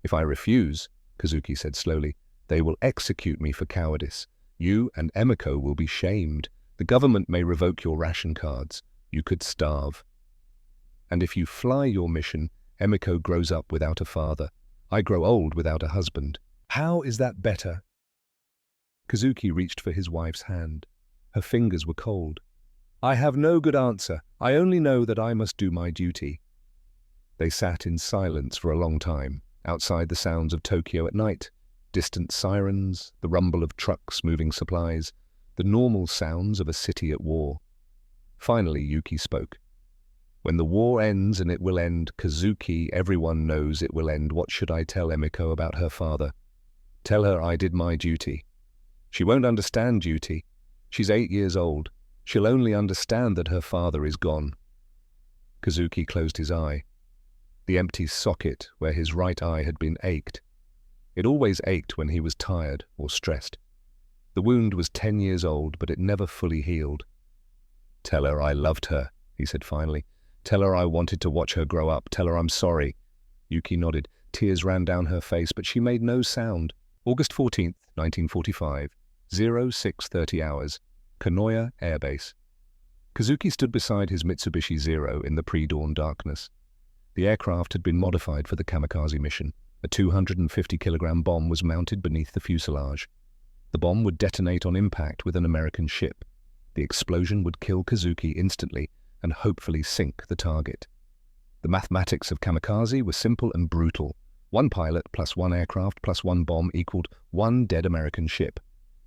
"If I refuse," Kazuki said slowly, "they will execute me for cowardice. You and Emiko will be shamed. The government may revoke your ration cards. You could starve. And if you fly your mission, Emiko grows up without a father. I grow old without a husband. How is that better?" Kazuki reached for his wife's hand. Her fingers were cold. "I have no good answer. I only know that I must do my duty." They sat in silence for a long time, outside the sounds of Tokyo at night, distant sirens, the rumble of trucks moving supplies, the normal sounds of a city at war. Finally, Yuki spoke. "When the war ends, and it will end, Kazuki, everyone knows it will end. What should I tell Emiko about her father? Tell her I did my duty. She won't understand duty. She's 8 years old. She'll only understand that her father is gone." Kazuki closed his eye. The empty socket where his right eye had been ached. It always ached when he was tired or stressed. The wound was 10 years old, but it never fully healed. "Tell her I loved her," he said finally. "Tell her I wanted to watch her grow up. Tell her I'm sorry." Yuki nodded. Tears ran down her face, but she made no sound. August 14th, 1945, 0630 hours, Kanoya Air Base. Kazuki stood beside his Mitsubishi Zero in the pre-dawn darkness. The aircraft had been modified for the kamikaze mission. A 250-kilogram bomb was mounted beneath the fuselage. The bomb would detonate on impact with an American ship. The explosion would kill Kazuki instantly and hopefully sink the target. The mathematics of kamikaze were simple and brutal. 1 pilot plus 1 aircraft plus 1 bomb equaled 1 dead American ship.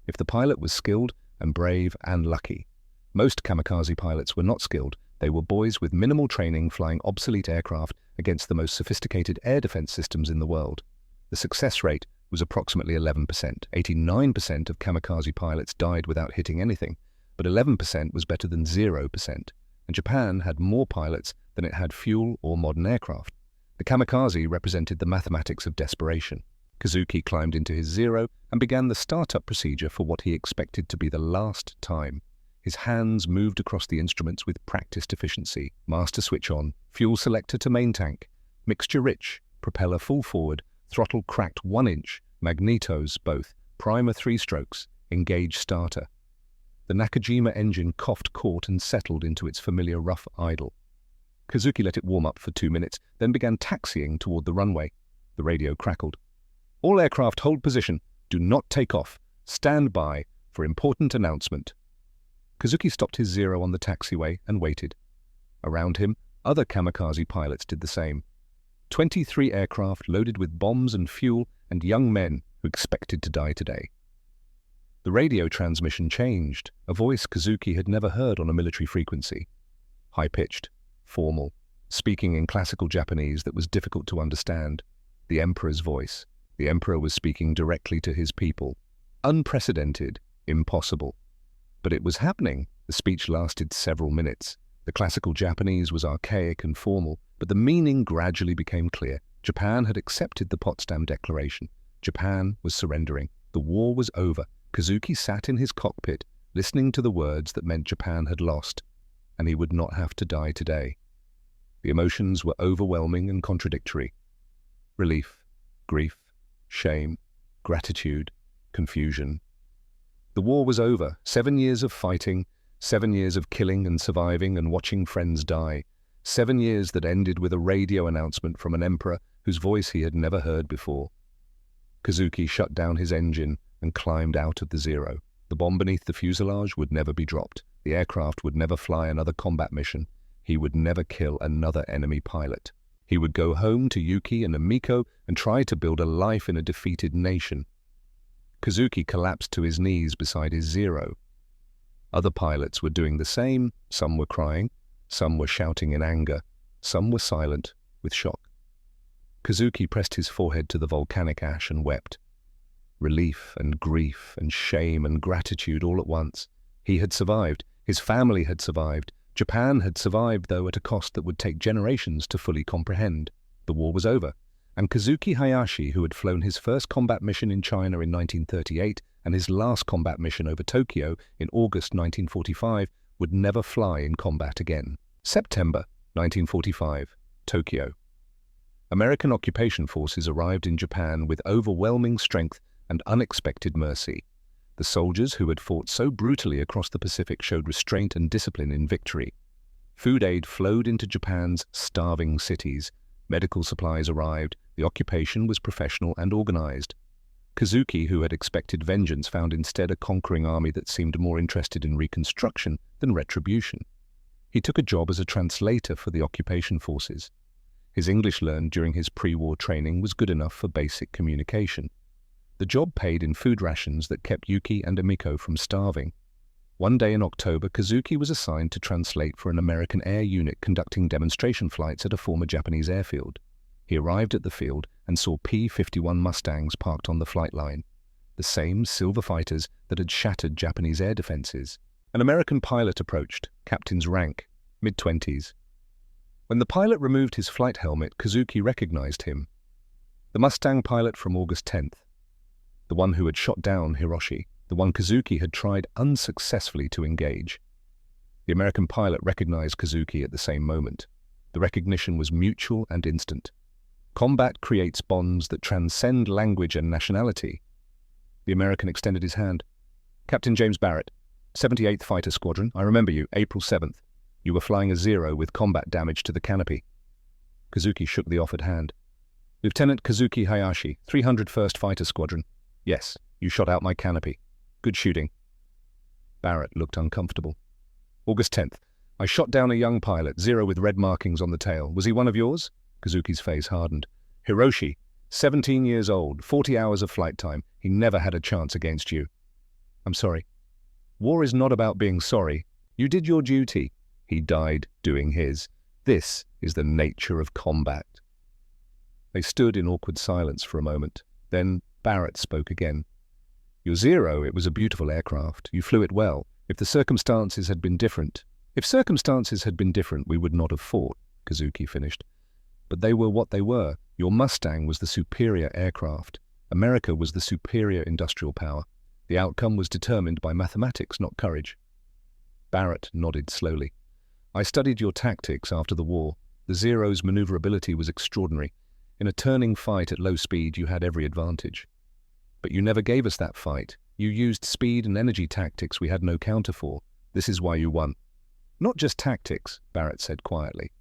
If the pilot was skilled and brave and lucky. Most kamikaze pilots were not skilled. They were boys with minimal training flying obsolete aircraft against the most sophisticated air defense systems in the world. The success rate was approximately 11%. 89% of kamikaze pilots died without hitting anything, but 11% was better than 0%, and Japan had more pilots than it had fuel or modern aircraft. The kamikaze represented the mathematics of desperation. Kazuki climbed into his Zero and began the startup procedure for what he expected to be the last time. His hands moved across the instruments with practiced efficiency. Master switch on, fuel selector to main tank, mixture rich, propeller full forward, throttle cracked 1 inch, magnetos both, primer 3 strokes, engage starter. The Nakajima engine coughed, caught and settled into its familiar rough idle. Kazuki let it warm up for 2 minutes, then began taxiing toward the runway. The radio crackled. "All aircraft hold position. Do not take off. Stand by for important announcement." Kazuki stopped his Zero on the taxiway and waited. Around him, other kamikaze pilots did the same. 23 aircraft loaded with bombs and fuel and young men who expected to die today. The radio transmission changed, a voice Kazuki had never heard on a military frequency. High-pitched, formal, speaking in classical Japanese that was difficult to understand. The Emperor's voice. The Emperor was speaking directly to his people. Unprecedented, impossible. But it was happening. The speech lasted several minutes. The classical Japanese was archaic and formal, but the meaning gradually became clear. Japan had accepted the Potsdam Declaration. Japan was surrendering. The war was over. Kazuki sat in his cockpit, listening to the words that meant Japan had lost, and he would not have to die today. The emotions were overwhelming and contradictory. Relief, grief, shame, gratitude, confusion. The war was over. 7 years of fighting, 7 years of killing and surviving and watching friends die. 7 years that ended with a radio announcement from an emperor whose voice he had never heard before. Kazuki shut down his engine and climbed out of the Zero. The bomb beneath the fuselage would never be dropped. The aircraft would never fly another combat mission. He would never kill another enemy pilot. He would go home to Yuki and Amiko and try to build a life in a defeated nation. Kazuki collapsed to his knees beside his Zero. Other pilots were doing the same. Some were crying, some were shouting in anger, some were silent with shock. Kazuki pressed his forehead to the volcanic ash and wept. Relief and grief and shame and gratitude all at once. He had survived. His family had survived. Japan had survived, though at a cost that would take generations to fully comprehend. The war was over, and Kazuki Hayashi, who had flown his first combat mission in China in 1938 and his last combat mission over Tokyo in August 1945, would never fly in combat again. September 1945, Tokyo. American occupation forces arrived in Japan with overwhelming strength and unexpected mercy. The soldiers who had fought so brutally across the Pacific showed restraint and discipline in victory. Food aid flowed into Japan's starving cities. Medical supplies arrived. The occupation was professional and organized. Kazuki, who had expected vengeance, found instead a conquering army that seemed more interested in reconstruction than retribution. He took a job as a translator for the occupation forces. His English learned during his pre-war training was good enough for basic communication. The job paid in food rations that kept Yuki and Amiko from starving. One day in October, Kazuki was assigned to translate for an American air unit conducting demonstration flights at a former Japanese airfield. He arrived at the field and saw P-51 Mustangs parked on the flight line, the same silver fighters that had shattered Japanese air defenses. An American pilot approached, captain's rank, mid-20s. When the pilot removed his flight helmet, Kazuki recognized him. The Mustang pilot from August 10th. The one who had shot down Hiroshi, the one Kazuki had tried unsuccessfully to engage. The American pilot recognized Kazuki at the same moment. The recognition was mutual and instant. Combat creates bonds that transcend language and nationality. The American extended his hand. Captain James Barrett, 78th Fighter Squadron. I remember you, April 7th. You were flying a Zero with combat damage to the canopy. Kazuki shook the offered hand. Lieutenant Kazuki Hayashi, 301st Fighter Squadron. Yes, you shot out my canopy. Good shooting. Barrett looked uncomfortable. August 10th. I shot down a young pilot, Zero with red markings on the tail. Was he one of yours? Kazuki's face hardened. Hiroshi, 17 years old, 40 hours of flight time. He never had a chance against you. I'm sorry. War is not about being sorry. You did your duty. He died doing his. This is the nature of combat. They stood in awkward silence for a moment. Then Barrett spoke again. Your Zero, it was a beautiful aircraft. You flew it well. If circumstances had been different, we would not have fought, Kazuki finished. But they were what they were. Your Mustang was the superior aircraft. America was the superior industrial power. The outcome was determined by mathematics, not courage. Barrett nodded slowly. I studied your tactics after the war. The Zero's maneuverability was extraordinary. In a turning fight at low speed, you had every advantage. But you never gave us that fight. You used speed and energy tactics we had no counter for. This is why you won. Not just tactics, Barrett said quietly.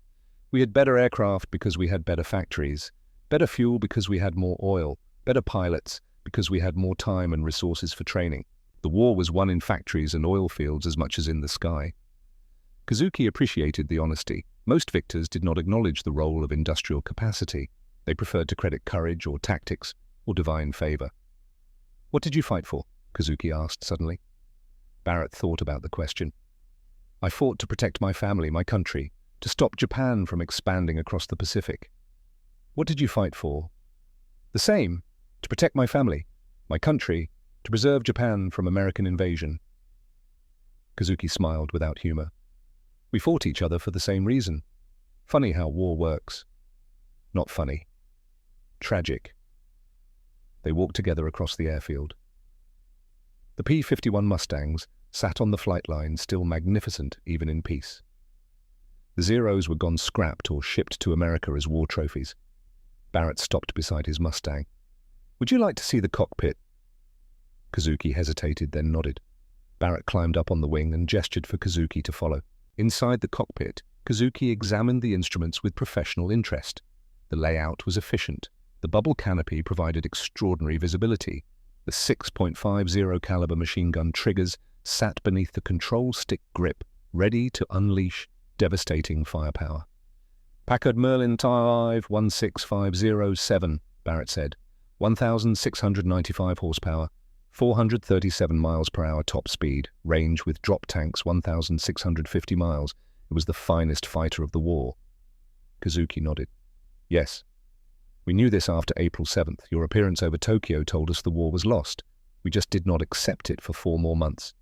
We had better aircraft because we had better factories, better fuel because we had more oil, better pilots because we had more time and resources for training. The war was won in factories and oil fields as much as in the sky. Kazuki appreciated the honesty. Most victors did not acknowledge the role of industrial capacity. They preferred to credit courage or tactics or divine favor. What did you fight for? Kazuki asked suddenly. Barrett thought about the question. I fought to protect my family, my country, to stop Japan from expanding across the Pacific. What did you fight for? The same, to protect my family, my country, to preserve Japan from American invasion. Kazuki smiled without humor. We fought each other for the same reason. Funny how war works. Not funny. Tragic. They walked together across the airfield. The P-51 Mustangs sat on the flight line, still magnificent even in peace. The Zeros were gone scrapped or shipped to America as war trophies. Barrett stopped beside his Mustang. "Would you like to see the cockpit?" Kazuki hesitated, then nodded. Barrett climbed up on the wing and gestured for Kazuki to follow. Inside the cockpit, Kazuki examined the instruments with professional interest. The layout was efficient. The bubble canopy provided extraordinary visibility. The 6.50 caliber machine gun triggers sat beneath the control stick grip, ready to unleash devastating firepower. "Packard Merlin Type 16507, Barrett said. 1,695 horsepower, 437 miles per hour top speed, range with drop tanks 1,650 miles. It was the finest fighter of the war." Kazuki nodded. "Yes. We knew this after April 7th. Your appearance over Tokyo told us the war was lost. We just did not accept it for 4 more months.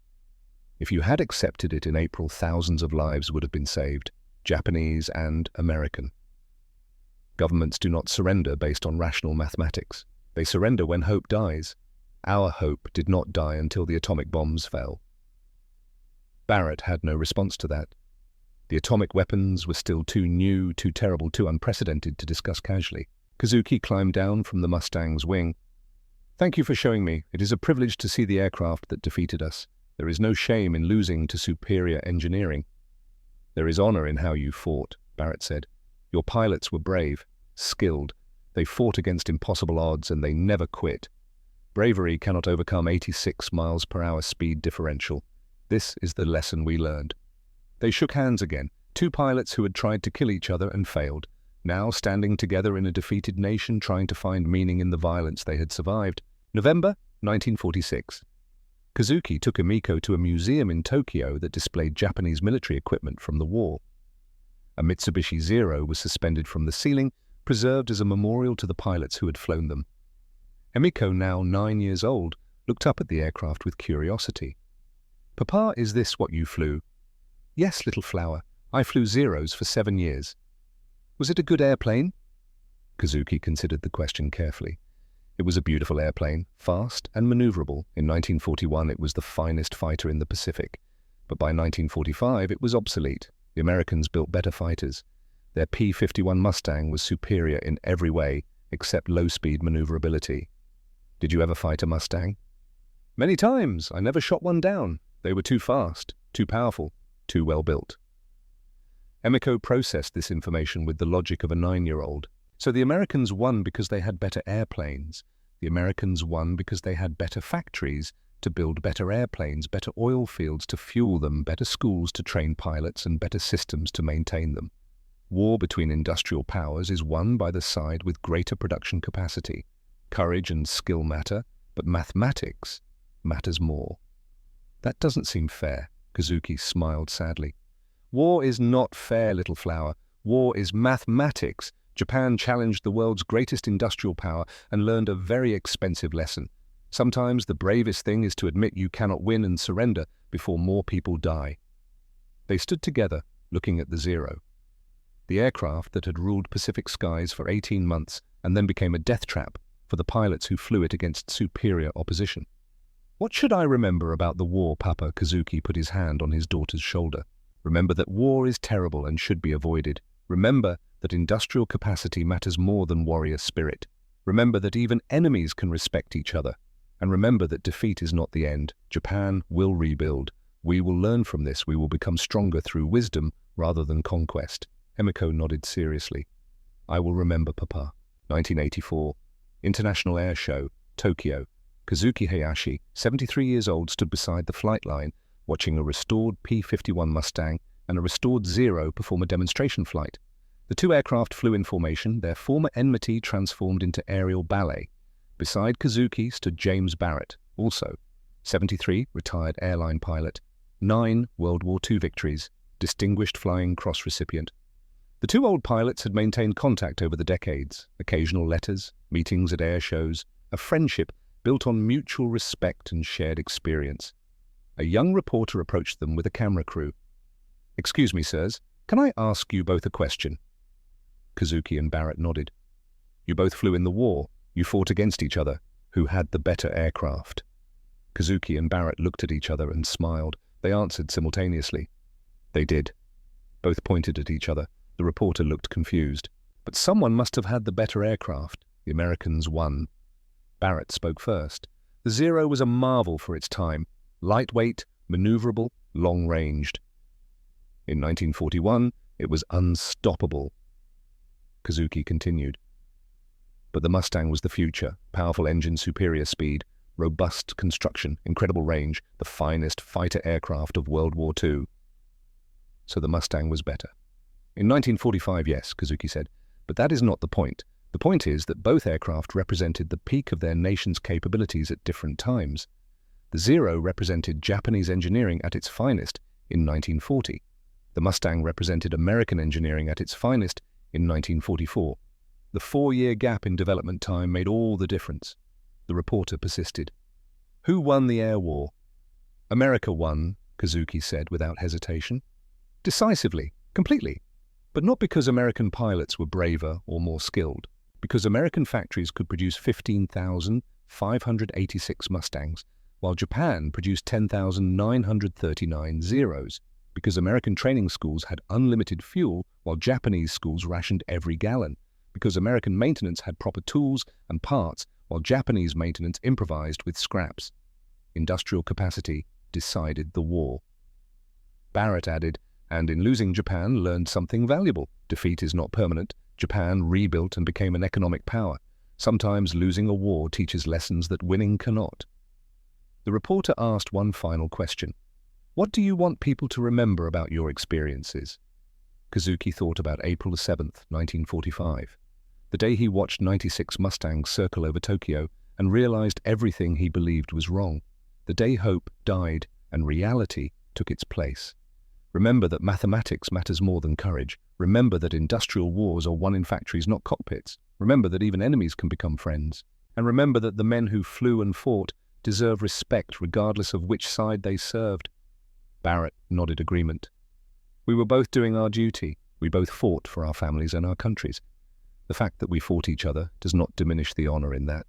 If you had accepted it in April, thousands of lives would have been saved, Japanese and American. Governments do not surrender based on rational mathematics. They surrender when hope dies. Our hope did not die until the atomic bombs fell." Barrett had no response to that. The atomic weapons were still too new, too terrible, too unprecedented to discuss casually. Kazuki climbed down from the Mustang's wing. "Thank you for showing me. It is a privilege to see the aircraft that defeated us. There is no shame in losing to superior engineering." "There is honor in how you fought," Barrett said. "Your pilots were brave, skilled. They fought against impossible odds and they never quit. Bravery cannot overcome 86 miles per hour speed differential. This is the lesson we learned." They shook hands again, two pilots who had tried to kill each other and failed, now standing together in a defeated nation trying to find meaning in the violence they had survived. November 1946. Kazuki took Emiko to a museum in Tokyo that displayed Japanese military equipment from the war. A Mitsubishi Zero was suspended from the ceiling, preserved as a memorial to the pilots who had flown them. Emiko, now 9 years old, looked up at the aircraft with curiosity. "Papa, is this what you flew?" "Yes, little flower. I flew Zeros for 7 years." "Was it a good airplane?" Kazuki considered the question carefully. It was a beautiful airplane, fast and maneuverable. In 1941, it was the finest fighter in the Pacific. But by 1945, it was obsolete. The Americans built better fighters. Their P-51 Mustang was superior in every way, except low-speed maneuverability. "Did you ever fight a Mustang?" "Many times. I never shot one down. They were too fast, too powerful, too well built." Emiko processed this information with the logic of a 9-year-old. So the Americans won because they had better airplanes. The Americans won because they had better factories to build better airplanes, better oil fields to fuel them, better schools to train pilots, and better systems to maintain them. War between industrial powers is won by the side with greater production capacity. Courage and skill matter, but mathematics matters more. "That doesn't seem fair," Kazuki smiled sadly. "War is not fair, little flower. War is mathematics. Japan challenged the world's greatest industrial power and learned a very expensive lesson. Sometimes the bravest thing is to admit you cannot win and surrender before more people die." They stood together, looking at the Zero, the aircraft that had ruled Pacific skies for 18 months and then became a death trap for the pilots who flew it against superior opposition. "What should I remember about the war, Papa?" Kazuki put his hand on his daughter's shoulder. "Remember that war is terrible and should be avoided. Remember that industrial capacity matters more than warrior spirit. Remember that even enemies can respect each other. And remember that defeat is not the end. Japan will rebuild. We will learn from this. We will become stronger through wisdom rather than conquest." Emiko nodded seriously. "I will remember, Papa." 1984. International Air Show, Tokyo. Kazuki Hayashi, 73 years old, stood beside the flight line, watching a restored P-51 Mustang and a restored Zero perform a demonstration flight. The two aircraft flew in formation, their former enmity transformed into aerial ballet. Beside Kazuki stood James Barrett, also 73, retired airline pilot, 9 World War II victories, Distinguished Flying Cross recipient. The two old pilots had maintained contact over the decades, occasional letters, meetings at air shows, a friendship built on mutual respect and shared experience. A young reporter approached them with a camera crew. "Excuse me, sirs, can I ask you both a question?" Kazuki and Barrett nodded. "You both flew in the war. You fought against each other. Who had the better aircraft?" Kazuki and Barrett looked at each other and smiled. They answered simultaneously. "They did." Both pointed at each other. The reporter looked confused. But someone must have had the better aircraft. The Americans won. Barrett spoke first. The Zero was a marvel for its time. Lightweight, maneuverable, long-ranged. In 1941, it was unstoppable. Kazuki continued. But the Mustang was the future. Powerful engine, superior speed, robust construction, incredible range, the finest fighter aircraft of World War II. So the Mustang was better. In 1945, yes, Kazuki said, but that is not the point. The point is that both aircraft represented the peak of their nation's capabilities at different times. The Zero represented Japanese engineering at its finest in 1940. The Mustang represented American engineering at its finest in 1944. The 4-year gap in development time made all the difference. The reporter persisted. Who won the air war? America won, Kazuki said without hesitation. Decisively, completely. But not because American pilots were braver or more skilled. Because American factories could produce 15,586 Mustangs, while Japan produced 10,939 Zeros. Because American training schools had unlimited fuel, while Japanese schools rationed every gallon. Because American maintenance had proper tools and parts, while Japanese maintenance improvised with scraps. Industrial capacity decided the war. Barrett added, and in losing Japan learned something valuable. Defeat is not permanent. Japan rebuilt and became an economic power. Sometimes losing a war teaches lessons that winning cannot. The reporter asked one final question. What do you want people to remember about your experiences? Kazuki thought about April 7th, 1945. The day he watched 96 Mustangs circle over Tokyo and realized everything he believed was wrong. The day hope died and reality took its place. Remember that mathematics matters more than courage. Remember that industrial wars are won in factories, not cockpits. Remember that even enemies can become friends. And remember that the men who flew and fought deserve respect regardless of which side they served. Barrett nodded agreement. We were both doing our duty. We both fought for our families and our countries. The fact that we fought each other does not diminish the honor in that.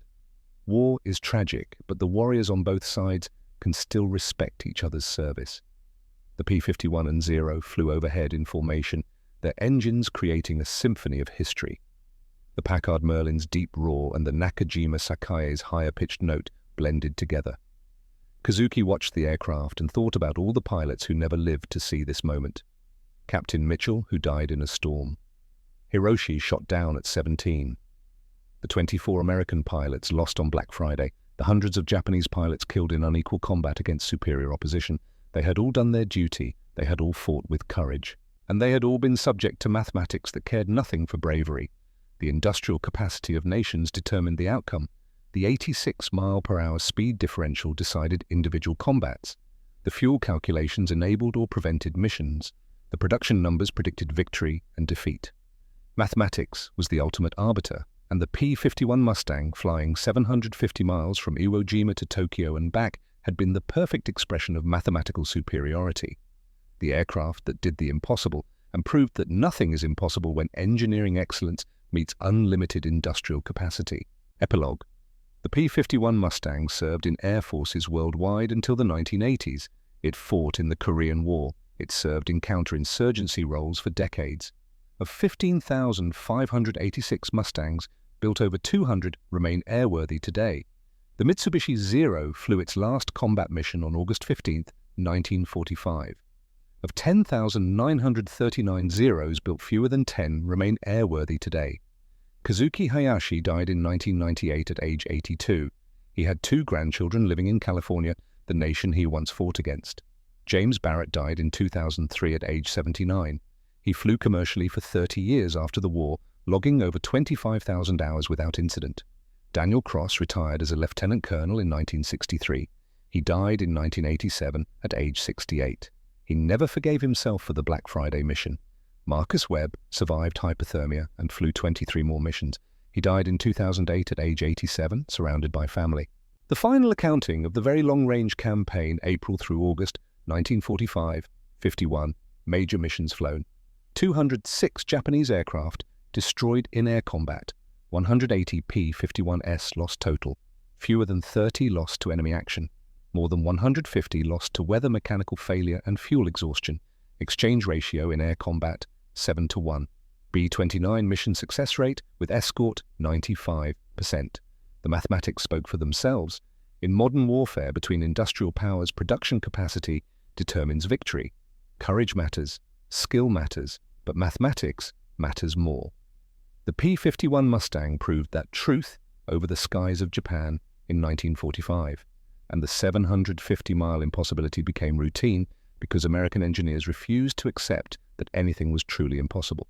War is tragic, but the warriors on both sides can still respect each other's service. The P-51 and Zero flew overhead in formation, their engines creating a symphony of history. The Packard Merlin's deep roar and the Nakajima Sakae's higher-pitched note blended together. Kazuki watched the aircraft and thought about all the pilots who never lived to see this moment. Captain Mitchell, who died in a storm. Hiroshi shot down at 17. The 24 American pilots lost on Black Friday, the hundreds of Japanese pilots killed in unequal combat against superior opposition. They had all done their duty, they had all fought with courage, and they had all been subject to mathematics that cared nothing for bravery. The industrial capacity of nations determined the outcome. The 86-mile-per-hour speed differential decided individual combats. The fuel calculations enabled or prevented missions. The production numbers predicted victory and defeat. Mathematics was the ultimate arbiter, and the P-51 Mustang, flying 750 miles from Iwo Jima to Tokyo and back, had been the perfect expression of mathematical superiority. The aircraft that did the impossible and proved that nothing is impossible when engineering excellence meets unlimited industrial capacity. Epilogue. The P-51 Mustang served in air forces worldwide until the 1980s. It fought in the Korean War. It served in counterinsurgency roles for decades. Of 15,586 Mustangs, built over 200 remain airworthy today. The Mitsubishi Zero flew its last combat mission on August 15, 1945. Of 10,939 Zeros built, fewer than 10 remain airworthy today. Kazuki Hayashi died in 1998 at age 82. He had 2 grandchildren living in California, the nation he once fought against. James Barrett died in 2003 at age 79. He flew commercially for 30 years after the war, logging over 25,000 hours without incident. Daniel Cross retired as a lieutenant colonel in 1963. He died in 1987 at age 68. He never forgave himself for the Black Friday mission. Marcus Webb survived hypothermia and flew 23 more missions. He died in 2008 at age 87, surrounded by family. The final accounting of the very long-range campaign, April through August 1945, 51 major missions flown. 206 Japanese aircraft destroyed in air combat. 180 P-51S lost total. Fewer than 30 lost to enemy action. More than 150 lost to weather, mechanical failure and fuel exhaustion. exchange ratio in air combat 7-1, B-29 mission success rate with escort 95%. The mathematics spoke for themselves. In modern warfare, between industrial powers, production capacity determines victory. Courage matters, skill matters, but mathematics matters more. The P-51 Mustang proved that truth over the skies of Japan in 1945, and the 750-mile impossibility became routine because American engineers refused to accept that anything was truly impossible.